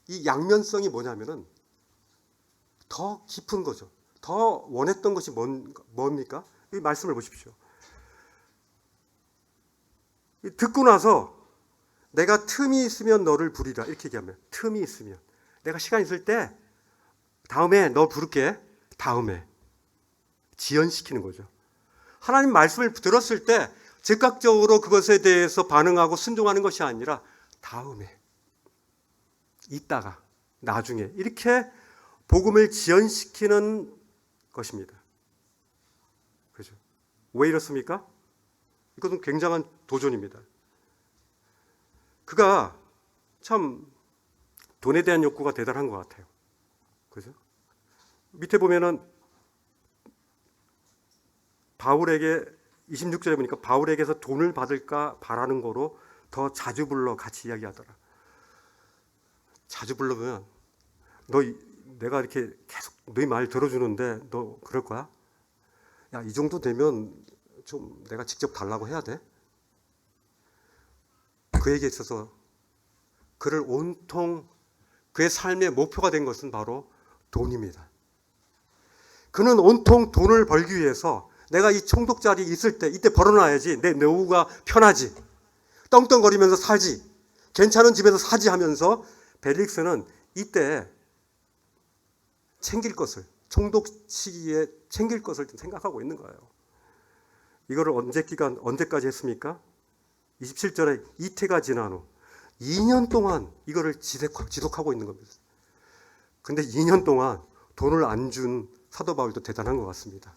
이 양면성이 뭐냐면은 더 깊은 거죠. 더 원했던 것이 뭡니까? 이 말씀을 보십시오. 듣고 나서 내가 틈이 있으면 너를 부리라 이렇게 얘기하면, 틈이 있으면 내가 시간 있을 때 다음에 너 부를게. 다음에 지연시키는 거죠. 하나님 말씀을 들었을 때 즉각적으로 그것에 대해서 반응하고 순종하는 것이 아니라 다음에, 이따가, 나중에 이렇게 복음을 지연시키는 것입니다. 그죠? 왜 이렇습니까? 이것은 굉장한 도전입니다. 그가 참 돈에 대한 욕구가 대단한 것 같아요. 그죠? 밑에 보면은 바울에게 26절에 보니까 바울에게서 돈을 받을까 바라는 거로 더 자주 불러 같이 이야기하더라. 자주 불러보면 내가 이렇게 계속 너희 말 들어주는데 너 그럴 거야? 야, 이 정도 되면 좀 내가 직접 달라고 해야 돼? 그에게 있어서 그를 온통 그의 삶의 목표가 된 것은 바로 돈입니다. 그는 온통 돈을 벌기 위해서 내가 이 총독자리 있을 때 이때 벌어놔야지 내 노후가 편하지, 떵떵거리면서 살지, 괜찮은 집에서 사지 하면서 벨릭스는 이때 챙길 것을, 총독 시기에 챙길 것을 생각하고 있는 거예요. 이거를 언제까지 했습니까? 27절에 이태가 지난 후 2년 동안 이거를 지속하고 있는 겁니다. 근데 2년 동안 돈을 안 준 사도 바울도 대단한 것 같습니다.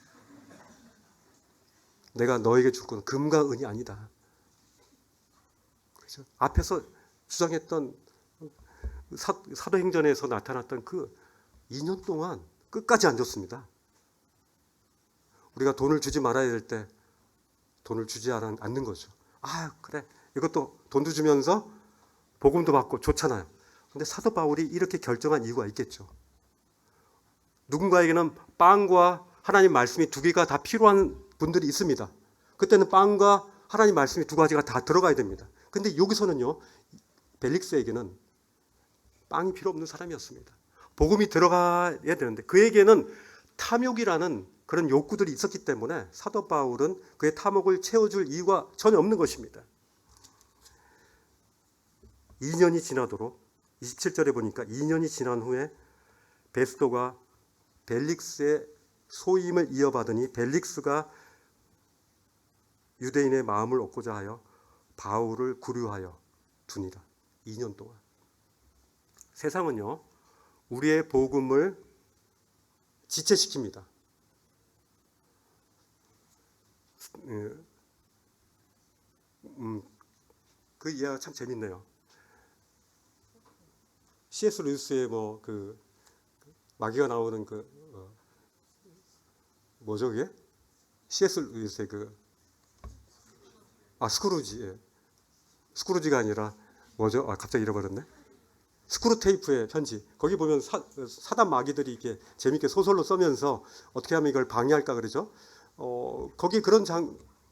내가 너에게 줄 건 금과 은이 아니다. 그렇죠? 앞에서 주장했던 사도행전에서 나타났던 그 2년 동안 끝까지 안 줬습니다. 우리가 돈을 주지 말아야 될 때 돈을 주지 않는 거죠. 아, 그래. 이것도 돈도 주면서 복음도 받고 좋잖아요. 근데 사도 바울이 이렇게 결정한 이유가 있겠죠. 누군가에게는 빵과 하나님 말씀이 두 개가 다 필요한 분들이 있습니다. 그때는 빵과 하나님 말씀이 두 가지가 다 들어가야 됩니다. 근데 여기서는요, 벨릭스에게는 빵이 필요 없는 사람이었습니다. 복음이 들어가야 되는데 그에게는 탐욕이라는 그런 욕구들이 있었기 때문에 사도 바울은 그의 탐욕을 채워줄 이유가 전혀 없는 것입니다. 2년이 지나도록 27절에 보니까 2년이 지난 후에 베스도가 벨릭스의 소임을 이어받으니 벨릭스가 유대인의 마음을 얻고자 하여 바울을 구류하여 두니라. 2년 동안. 세상은요, 우리의 복음을 지체시킵니다. 그 이야기가 참 재밌네요. C.S. 루이스의 마귀가 나오는 뭐죠 그게? C.S. 루이스의 스크루지. 예. 스크루지가 아니라 뭐죠? 갑자기 잃어버렸네. 스크루테이프의 편지. 거기 보면 사단 마귀들이 이렇게 재밌게 소설로 써면서 어떻게 하면 이걸 방해할까 그러죠. 거기 그런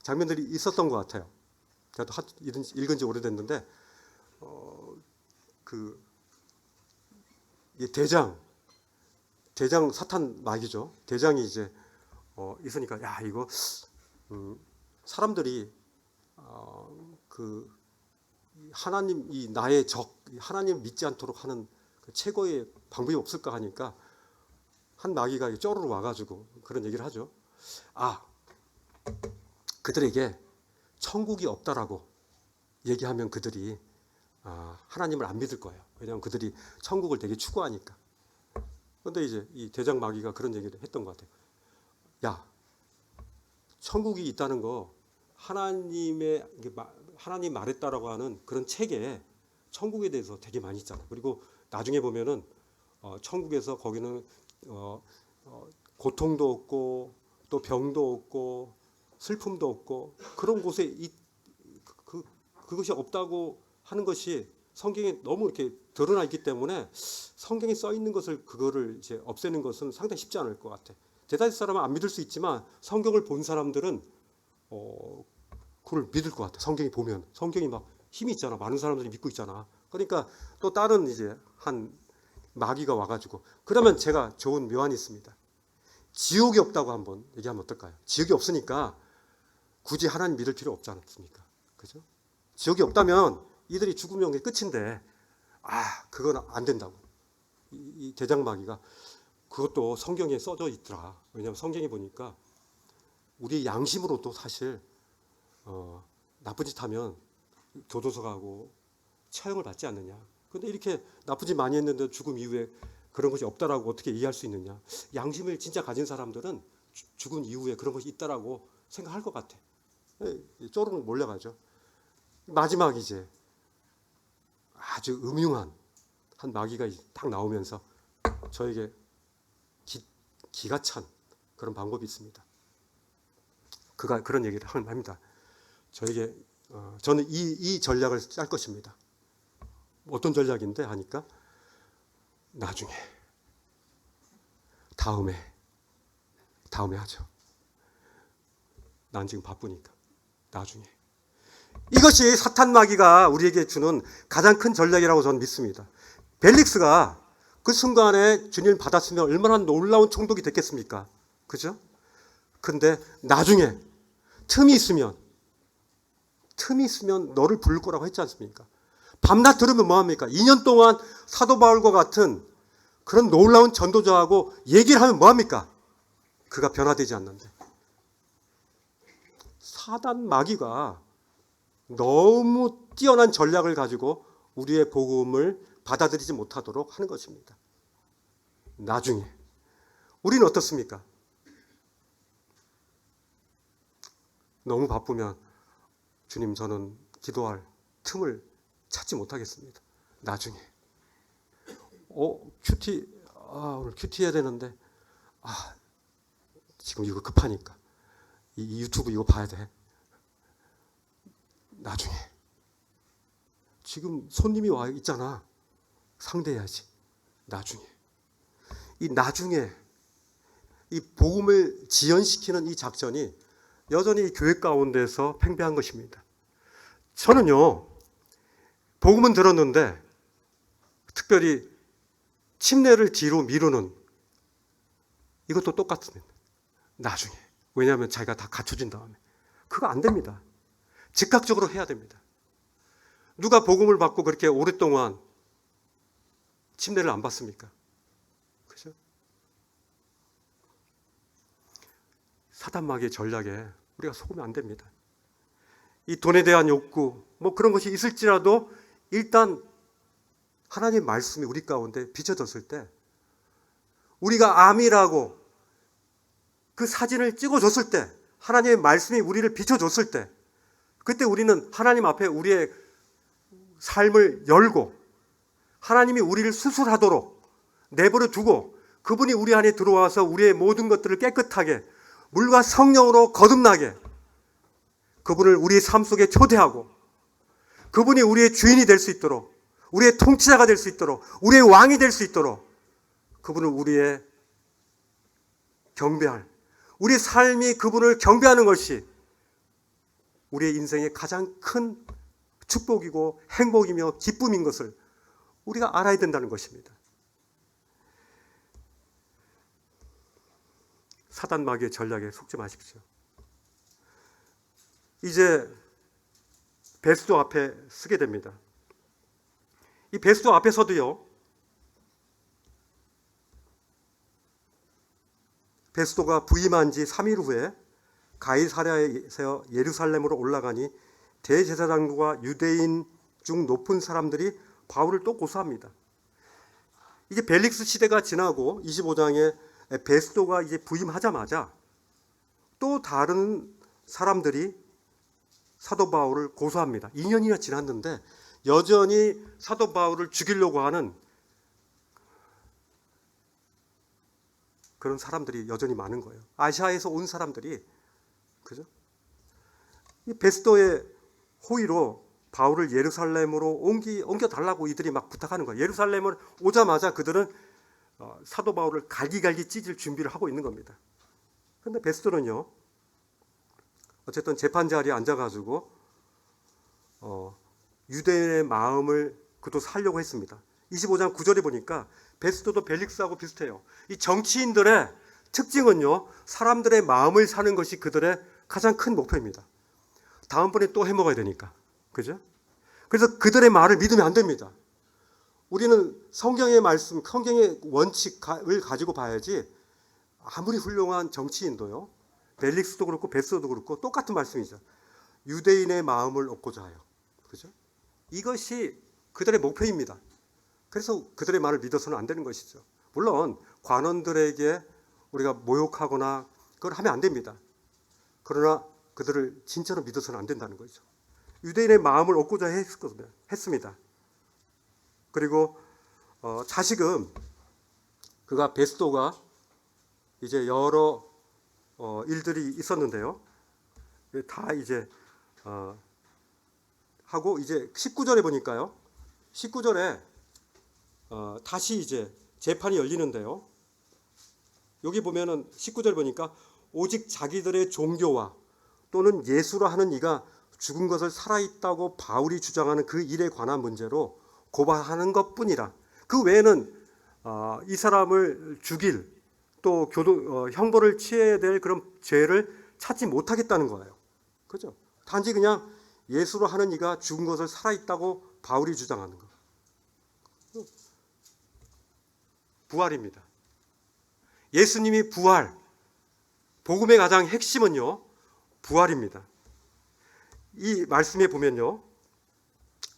장면들이 있었던 것 같아요. 제가 읽은 지 오래됐는데 이 대장 사탄 마귀죠. 대장이 이제 있으니까 야 이거 사람들이 그 하나님 이 나의 적 하나님 믿지 않도록 하는 그 최고의 방법이 없을까 하니까 한 마귀가 쪼르르 와가지고 그런 얘기를 하죠. 그들에게 천국이 없다라고 얘기하면 그들이 하나님을 안 믿을 거예요. 왜냐하면 그들이 천국을 되게 추구하니까. 그런데 이제 이 대장 마귀가 그런 얘기를 했던 것 같아요. 야, 천국이 있다는 거 하나님 말했다라고 하는 그런 책에 천국에 대해서 되게 많이 있잖아. 그리고 나중에 보면은 천국에서 거기는 고통도 없고 또 병도 없고 슬픔도 없고 그런 곳에 그것이 없다고 하는 것이 성경에 너무 이렇게 드러나 있기 때문에 성경에 써 있는 것을 그거를 이제 없애는 것은 상당히 쉽지 않을 것 같아. 대다수 사람은 안 믿을 수 있지만 성경을 본 사람들은 그걸 믿을 것 같아. 성경이 보면 성경이 막 힘이 있잖아. 많은 사람들이 믿고 있잖아. 그러니까 또 다른 이제 한 마귀가 와가지고 그러면 제가 좋은 묘안이 있습니다. 지옥이 없다고 한번 얘기하면 어떨까요? 지옥이 없으니까 굳이 하나님 믿을 필요 없지 않습니까? 그죠? 지옥이 없다면 이들이 죽으면 끝인데 그건 안 된다고. 이 대장마귀가 그것도 성경에 써져 있더라. 왜냐하면 성경에 보니까 우리 양심으로도 사실 나쁜 짓 하면 교도소 가고 처형을 받지 않느냐. 그런데 이렇게 나쁜 짓 많이 했는데 죽음 이후에 그런 것이 없다라고 어떻게 이해할 수 있느냐. 양심을 진짜 가진 사람들은 죽은 이후에 그런 것이 있다라고 생각할 것 같아. 쪼르르 몰려가죠. 마지막 이제 아주 음흉한 한 마귀가 딱 나오면서 저에게 기가 찬 그런 방법이 있습니다. 그가 그런 얘기를 합니다. 저에게 저는 이 전략을 짤 것입니다. 어떤 전략인데 하니까 나중에 다음에 하죠. 난 지금 바쁘니까 나중에. 이것이 사탄 마귀가 우리에게 주는 가장 큰 전략이라고 저는 믿습니다. 벨릭스가 그 순간에 주님을 받았으면 얼마나 놀라운 총독이 됐겠습니까? 그죠? 근데 나중에 틈이 있으면 너를 부를 거라고 했지 않습니까? 밤낮 들으면 뭐합니까? 2년 동안 사도 바울과 같은 그런 놀라운 전도자하고 얘기를 하면 뭐합니까? 그가 변화되지 않는데. 사단 마귀가 너무 뛰어난 전략을 가지고 우리의 복음을 받아들이지 못하도록 하는 것입니다. 나중에 우리는 어떻습니까? 너무 바쁘면 주님 저는 기도할 틈을 찾지 못하겠습니다. 나중에 큐티 오늘 큐티 해야 되는데 지금 이거 급하니까 이 유튜브 이거 봐야 돼. 나중에 지금 손님이 와 있잖아. 상대해야지. 나중에 이 복음을 지연시키는 이 작전이 여전히 교회 가운데서 팽배한 것입니다. 저는요 복음은 들었는데 특별히 침례를 뒤로 미루는 이것도 똑같습니다. 나중에. 왜냐하면 자기가 다 갖춰진 다음에. 그거 안 됩니다. 즉각적으로 해야 됩니다. 누가 복음을 받고 그렇게 오랫동안 침례를 안 받습니까? 그죠? 사단 마귀의 전략에 우리가 속으면 안 됩니다. 이 돈에 대한 욕구, 뭐 그런 것이 있을지라도 일단 하나님의 말씀이 우리 가운데 비춰졌을 때 우리가 암이라고 그 사진을 찍어줬을 때 하나님의 말씀이 우리를 비춰줬을 때 그때 우리는 하나님 앞에 우리의 삶을 열고 하나님이 우리를 수술하도록 내버려 두고 그분이 우리 안에 들어와서 우리의 모든 것들을 깨끗하게 물과 성령으로 거듭나게 그분을 우리의 삶 속에 초대하고 그분이 우리의 주인이 될 수 있도록 우리의 통치자가 될 수 있도록 우리의 왕이 될 수 있도록 그분을 우리의 경배할 우리의 삶이 그분을 경배하는 것이 우리의 인생의 가장 큰 축복이고 행복이며 기쁨인 것을 우리가 알아야 된다는 것입니다. 사단 마귀의 전략에 속지 마십시오. 이제 베스도 앞에 서게 됩니다. 이 베스도 앞에서도요, 베스도가 부임한 지 3일 후에 가이사랴에서 예루살렘으로 올라가니 대제사장과 유대인 중 높은 사람들이 바울을 또 고소합니다. 이게 벨릭스 시대가 지나고 25장에 베스도가 이제 부임하자마자 또 다른 사람들이 사도 바울을 고소합니다. 2년이나 지났는데 여전히 사도 바울을 죽이려고 하는 그런 사람들이 여전히 많은 거예요. 아시아에서 온 사람들이, 그죠? 이 베스도의 호의로 바울을 예루살렘으로 옮겨 달라고 이들이 막 부탁하는 거예요. 예루살렘을 오자마자 그들은 사도 바울을 갈기갈기 찢을 준비를 하고 있는 겁니다. 그런데 베스도는요, 어쨌든 재판 자리에 앉아가지고 유대인의 마음을 그도 살려고 했습니다. 25장 9절에 보니까 베스도도 벨릭스하고 비슷해요. 이 정치인들의 특징은요, 사람들의 마음을 사는 것이 그들의 가장 큰 목표입니다. 다음번에 또 해먹어야 되니까, 그죠? 그래서 그들의 말을 믿으면 안 됩니다. 우리는 성경의 말씀, 성경의 원칙을 가지고 봐야지. 아무리 훌륭한 정치인도요, 벨릭스도 그렇고 베스도도 그렇고 똑같은 말씀이죠. 유대인의 마음을 얻고자 하여, 그죠? 이것이 그들의 목표입니다. 그래서 그들의 말을 믿어서는 안 되는 것이죠. 물론 관원들에게 우리가 모욕하거나 그걸 하면 안 됩니다. 그러나 그들을 진짜로 믿어서는 안 된다는 거죠. 유대인의 마음을 얻고자 했습니다. 그리고 다시금 그가 베스도가 이제 여러 일들이 있었는데요. 다 이제 하고 이제 19절에 보니까요. 19절에 다시 이제 재판이 열리는데요. 여기 보면은 19절 보니까 오직 자기들의 종교와 또는 예수라 하는 이가 죽은 것을 살아있다고 바울이 주장하는 그 일에 관한 문제로 고발하는 것뿐이라. 그 외에는 이 사람을 죽일 또 형벌을 취해야 될 그런 죄를 찾지 못하겠다는 거예요. 그죠? 단지 그냥 예수로 하는 이가 죽은 것을 살아있다고 바울이 주장하는 거. 부활입니다. 예수님이 부활, 복음의 가장 핵심은요, 부활입니다. 이 말씀에 보면요,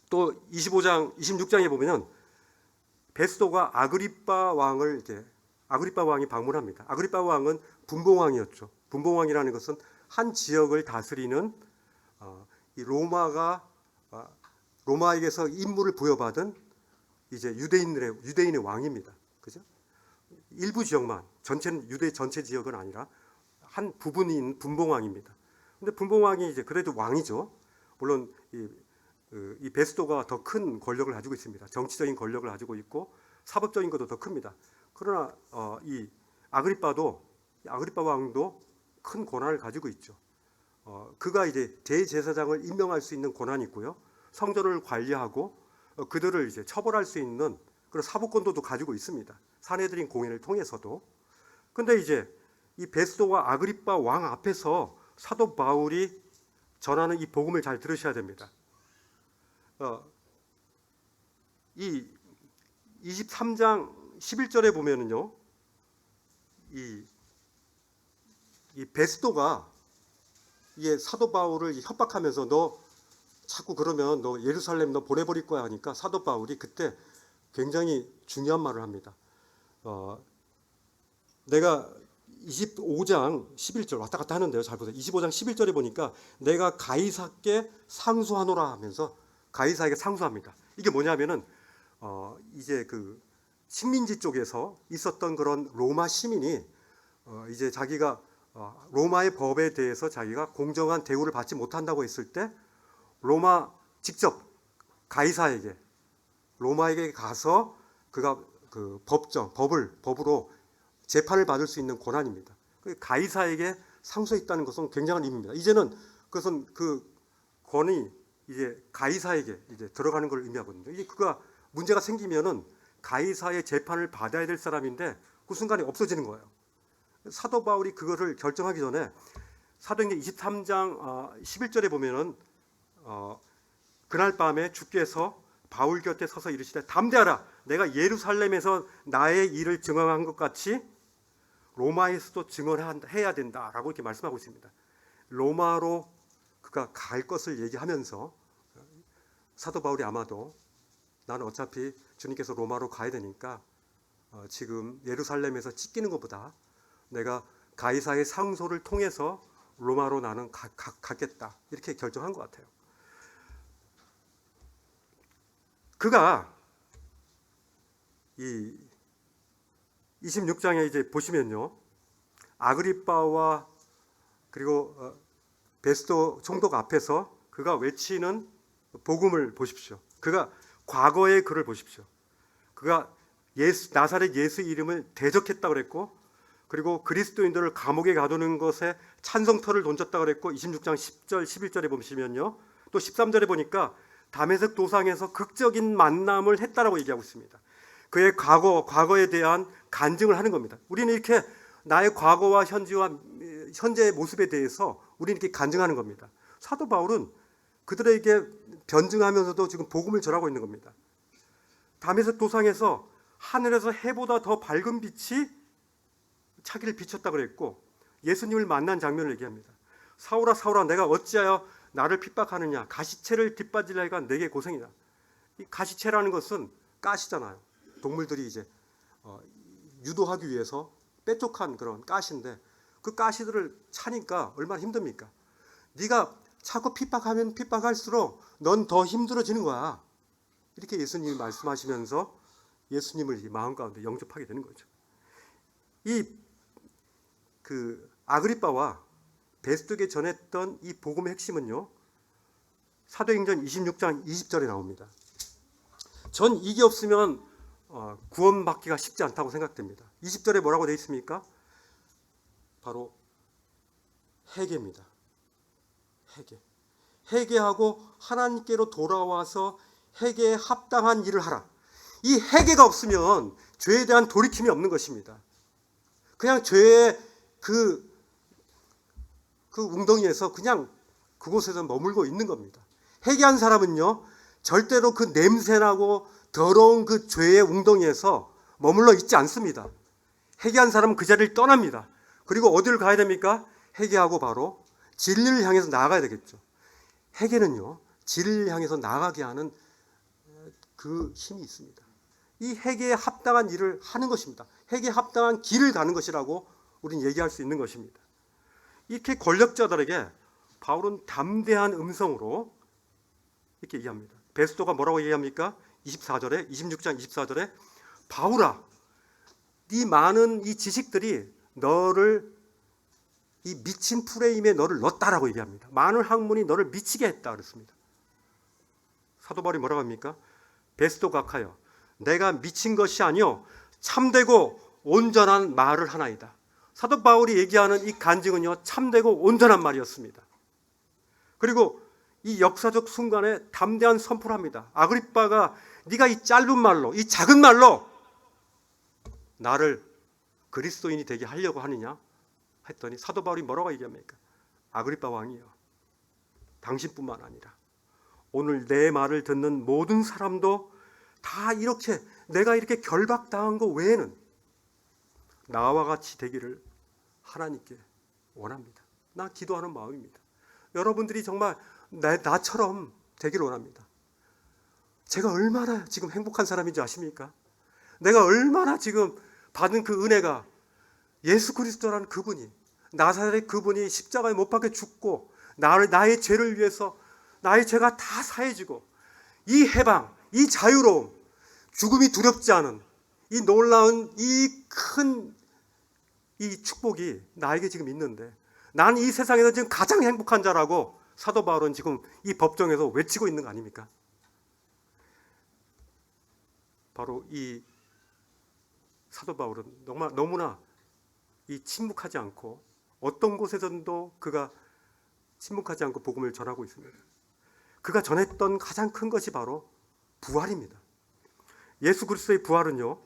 또 25장, 26장에 보면 베스도가 아그리빠 왕이 방문합니다. 아그리빠 왕은 분봉왕이었죠. 분봉왕이라는 것은 한 지역을 다스리는 이 로마에게서 임무를 부여받은 이제 유대인의 왕입니다. 그죠? 일부 지역만, 유대 전체 지역은 아니라 한 부분인 분봉왕입니다. 근데 분봉왕이 이제 그래도 왕이죠. 물론 이 베스도가 더 큰 권력을 가지고 있습니다. 정치적인 권력을 가지고 있고 사법적인 것도 더 큽니다. 그러나 이 아그리빠 왕도 큰 권한을 가지고 있죠. 그가 이제 대제사장을 임명할 수 있는 권한이 있고요. 성전을 관리하고 그들을 이제 처벌할 수 있는 그런 사법권도 가지고 있습니다. 사내들인 공회를 통해서도. 근데 이제 이 베스도와 아그리빠 왕 앞에서 사도 바울이 전하는 이 복음을 잘 들으셔야 됩니다. 이 23장 11절에 보면은요, 이 베스도가 이게 사도 바울을 협박하면서 너 자꾸 그러면 너 예루살렘 너 보내버릴 거야 하니까 사도 바울이 그때 굉장히 중요한 말을 합니다. 내가 25장 11절 왔다 갔다 하는데요. 잘 보세요. 25장 11절에 보니까 내가 가이사께 상소하노라 하면서 가이사에게 상소합니다. 이게 뭐냐면은 이제 그 식민지 쪽에서 있었던 그런 로마 시민이 이제 자기가 로마의 법에 대해서 자기가 공정한 대우를 받지 못한다고 했을 때 로마 직접 로마에게 가서 그가 그 법으로 재판을 받을 수 있는 권한입니다. 가이사에게 상소했다는 것은 굉장한 의미입니다. 이제는 그것은 그 권이 이제 가이사에게 이제 들어가는 걸 의미하거든요. 이게 그가 문제가 생기면은 가이사의 재판을 받아야 될 사람인데 그 순간에 없어지는 거예요. 사도 바울이 그거를 결정하기 전에 사도행전 23장 11절에 보면은 그날 밤에 주께서 바울 곁에 서서 이르시되 담대하라, 내가 예루살렘에서 나의 일을 증언한 것 같이 로마에서도 증언해야 된다라고 이렇게 말씀하고 있습니다. 로마로 그가 갈 것을 얘기하면서 사도 바울이 아마도 나는 어차피 주님께서 로마로 가야 되니까 지금 예루살렘에서 찢기는 것보다 내가 가이사의 상소를 통해서 로마로 나는 가겠다 이렇게 결정한 것 같아요. 그가 이 26장에 이제 보시면요, 아그리빠와 그리고 베스도 총독 앞에서 그가 외치는 복음을 보십시오. 그가 과거의 글을 보십시오. 그가 나사렛 예수 이름을 대적했다고 그랬고, 그리고 그리스도인들을 감옥에 가두는 것에 찬성터를 던졌다고 그랬고, 26장 10절 11절에 보시면요, 또 13절에 보니까 다메섹 도상에서 극적인 만남을 했다라고 얘기하고 있습니다. 그의 과거에 대한 간증을 하는 겁니다. 우리는 이렇게 나의 과거와 현재의 모습에 대해서 우리는 이렇게 간증하는 겁니다. 사도 바울은 그들에게 변증하면서도 지금 복음을 전하고 있는 겁니다. 다메섹 도상에서 하늘에서 해보다 더 밝은 빛이 차기를 비췄다 그랬고, 예수님을 만난 장면을 얘기합니다. 사울아 사울아 내가 어찌하여 나를 핍박하느냐, 가시채를 뒷바질라니까 내게 고생이다. 이 가시채라는 것은 가시잖아요. 동물들이 이제 유도하기 위해서 빼쪽한 그런 가시인데, 그 가시들을 차니까 얼마나 힘듭니까? 네가 자꾸 핍박하면 핍박할수록 넌 더 힘들어지는 거야. 이렇게 예수님이 말씀하시면서 예수님을 마음 가운데 영접하게 되는 거죠. 그 아그리빠와 베스도에게 전했던 이 복음의 핵심은요, 사도행전 26장 20절에 나옵니다. 전 이게 없으면 구원받기가 쉽지 않다고 생각됩니다. 20절에 뭐라고 되어 있습니까? 바로 회개입니다. 회개하고 하나님께로 돌아와서 회개에 합당한 일을 하라. 이 회개가 없으면 죄에 대한 돌이킴이 없는 것입니다. 그냥 죄의 그 웅덩이에서 그냥 그곳에서 머물고 있는 겁니다. 회개한 사람은요, 절대로 그 냄새나고 더러운 그 죄의 웅덩이에서 머물러 있지 않습니다. 회개한 사람은 그 자리를 떠납니다. 그리고 어디를 가야 됩니까? 회개하고 바로 진리를 향해서 나아가야 되겠죠. 회개는요, 진리를 향해서 나아가게 하는 그 힘이 있습니다. 이 회개에 합당한 일을 하는 것입니다. 회개에 합당한 길을 가는 것이라고 우리는 얘기할 수 있는 것입니다. 이렇게 권력자들에게 바울은 담대한 음성으로 이렇게 얘기합니다. 베스도가 뭐라고 얘기합니까? 26장 24절에 바울아, 네 많은 이 지식들이 너를 이 미친 프레임에 너를 넣었다라고 얘기합니다. 많은 학문이 너를 미치게 했다 그랬습니다. 사도 바울이 뭐라고 합니까? 베스도 각하여 내가 미친 것이 아니요 참되고 온전한 말을 하나이다. 사도 바울이 얘기하는 이 간증은요, 참되고 온전한 말이었습니다. 그리고 이 역사적 순간에 담대한 선포를 합니다. 아그리빠가 네가 이 짧은 말로, 이 작은 말로 나를 그리스도인이 되게 하려고 하느냐 했더니 사도 바울이 뭐라고 얘기합니까? 아그리빠 왕이여, 당신뿐만 아니라 오늘 내 말을 듣는 모든 사람도 다 이렇게 내가 이렇게 결박당한 것 외에는 나와 같이 되기를 하나님께 원합니다. 나 기도하는 마음입니다. 여러분들이 정말 나처럼 되기를 원합니다. 제가 얼마나 지금 행복한 사람인지 아십니까? 내가 얼마나 지금 받은 그 은혜가 예수 그리스도라는 그분이, 나사렛 그분이 십자가에 못 박혀 죽고 나의 죄를 위해서 나의 죄가 다 사해지고 이 해방, 이 자유로움, 죽음이 두렵지 않은 이 놀라운 이 큰 이 축복이 나에게 지금 있는데 나는 이 세상에서 지금 가장 행복한 자라고 사도 바울은 지금 이 법정에서 외치고 있는 거 아닙니까? 바로 이 사도 바울은 너무나 이 침묵하지 않고 어떤 곳에서도 그가 침묵하지 않고 복음을 전하고 있습니다. 그가 전했던 가장 큰 것이 바로 부활입니다. 예수 그리스도의 부활은요,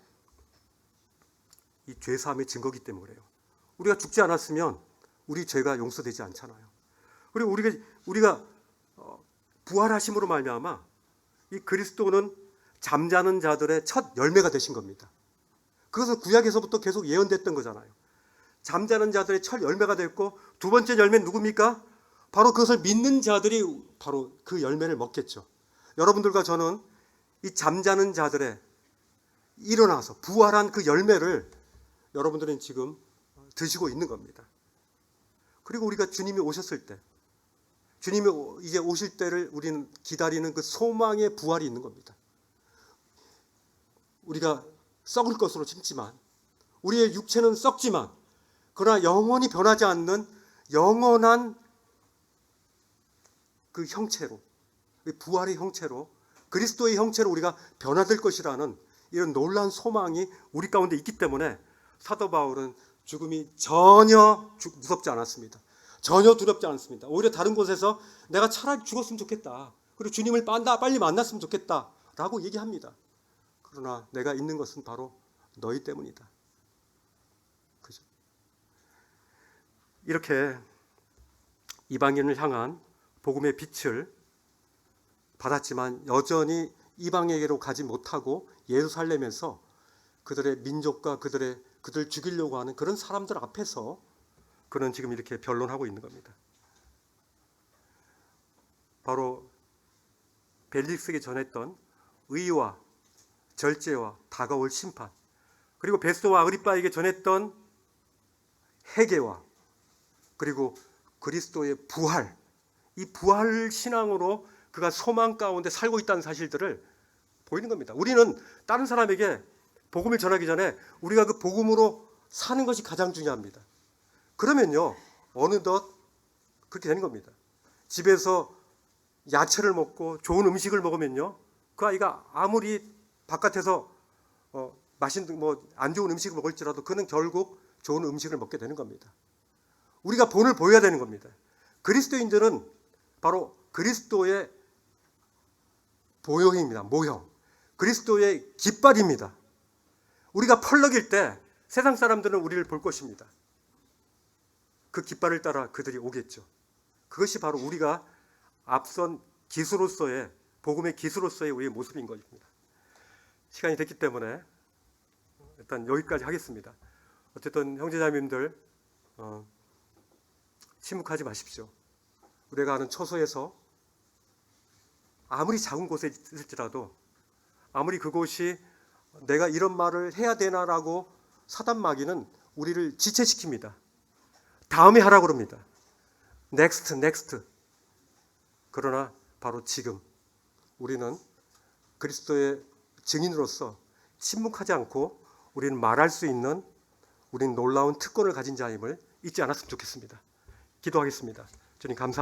이 죄사함의 증거기 때문에 그래요. 우리가 죽지 않았으면 우리 죄가 용서되지 않잖아요. 그리고 우리가 부활하심으로 말미암아 이 그리스도는 잠자는 자들의 첫 열매가 되신 겁니다. 그것은 구약에서부터 계속 예언됐던 거잖아요. 잠자는 자들의 첫 열매가 됐고, 두 번째 열매는 누굽니까? 바로 그것을 믿는 자들이 바로 그 열매를 먹겠죠. 여러분들과 저는 이 잠자는 자들의 일어나서 부활한 그 열매를 여러분들은 지금 드시고 있는 겁니다. 그리고 우리가 주님이 오셨을 때, 주님이 이제 오실 때를 우리는 기다리는 그 소망의 부활이 있는 겁니다. 우리가 썩을 것으로 심지만, 우리의 육체는 썩지만, 그러나 영원히 변하지 않는 영원한 그 형체로, 부활의 형체로, 그리스도의 형체로 우리가 변화될 것이라는 이런 놀라운 소망이 우리 가운데 있기 때문에 사도 바울은 죽음이 전혀 무섭지 않았습니다. 전혀 두렵지 않습니다. 오히려 다른 곳에서 내가 차라리 죽었으면 좋겠다. 그리고 주님을 빨리 만났으면 좋겠다. 라고 얘기합니다. 그러나 내가 있는 것은 바로 너희 때문이다. 그죠? 이렇게 이방인을 향한 복음의 빛을 받았지만 여전히 이방에게로 가지 못하고 예루살렘에서 그들의 민족과 그들 죽이려고 하는 그런 사람들 앞에서 그는 지금 이렇게 변론하고 있는 겁니다. 바로 벨릭스에게 전했던 의와 절제와 다가올 심판, 그리고 베스도와 아그리빠에게 전했던 회개와 그리고 그리스도의 부활, 이 부활 신앙으로 그가 소망 가운데 살고 있다는 사실들을 보이는 겁니다. 우리는 다른 사람에게 복음을 전하기 전에 우리가 그 복음으로 사는 것이 가장 중요합니다. 그러면요, 어느덧 그렇게 되는 겁니다. 집에서 야채를 먹고 좋은 음식을 먹으면요, 그 아이가 아무리 바깥에서 맛있는 안 좋은 음식을 먹을지라도 그는 결국 좋은 음식을 먹게 되는 겁니다. 우리가 본을 보여야 되는 겁니다. 그리스도인들은 바로 그리스도의 모형입니다. 모형. 그리스도의 깃발입니다. 우리가 펄럭일 때 세상 사람들은 우리를 볼 것입니다. 그 깃발을 따라 그들이 오겠죠. 그것이 바로 우리가 앞선 기수로서의, 복음의 기수로서의 우리의 모습인 것입니다. 시간이 됐기 때문에 일단 여기까지 하겠습니다. 어쨌든 형제자매님들 침묵하지 마십시오. 우리가 아는 처소에서 아무리 작은 곳에 있을지라도, 아무리 그곳이 내가 이런 말을 해야 되나라고 사단 마귀는 우리를 지체시킵니다. 다음에 하라고 그럽니다. next. 그러나 바로 지금 우리는 그리스도의 증인으로서 침묵하지 않고 우리는 말할 수 있는, 우리는 놀라운 특권을 가진 자임을 잊지 않았으면 좋겠습니다. 기도하겠습니다. 주님 감사합니다.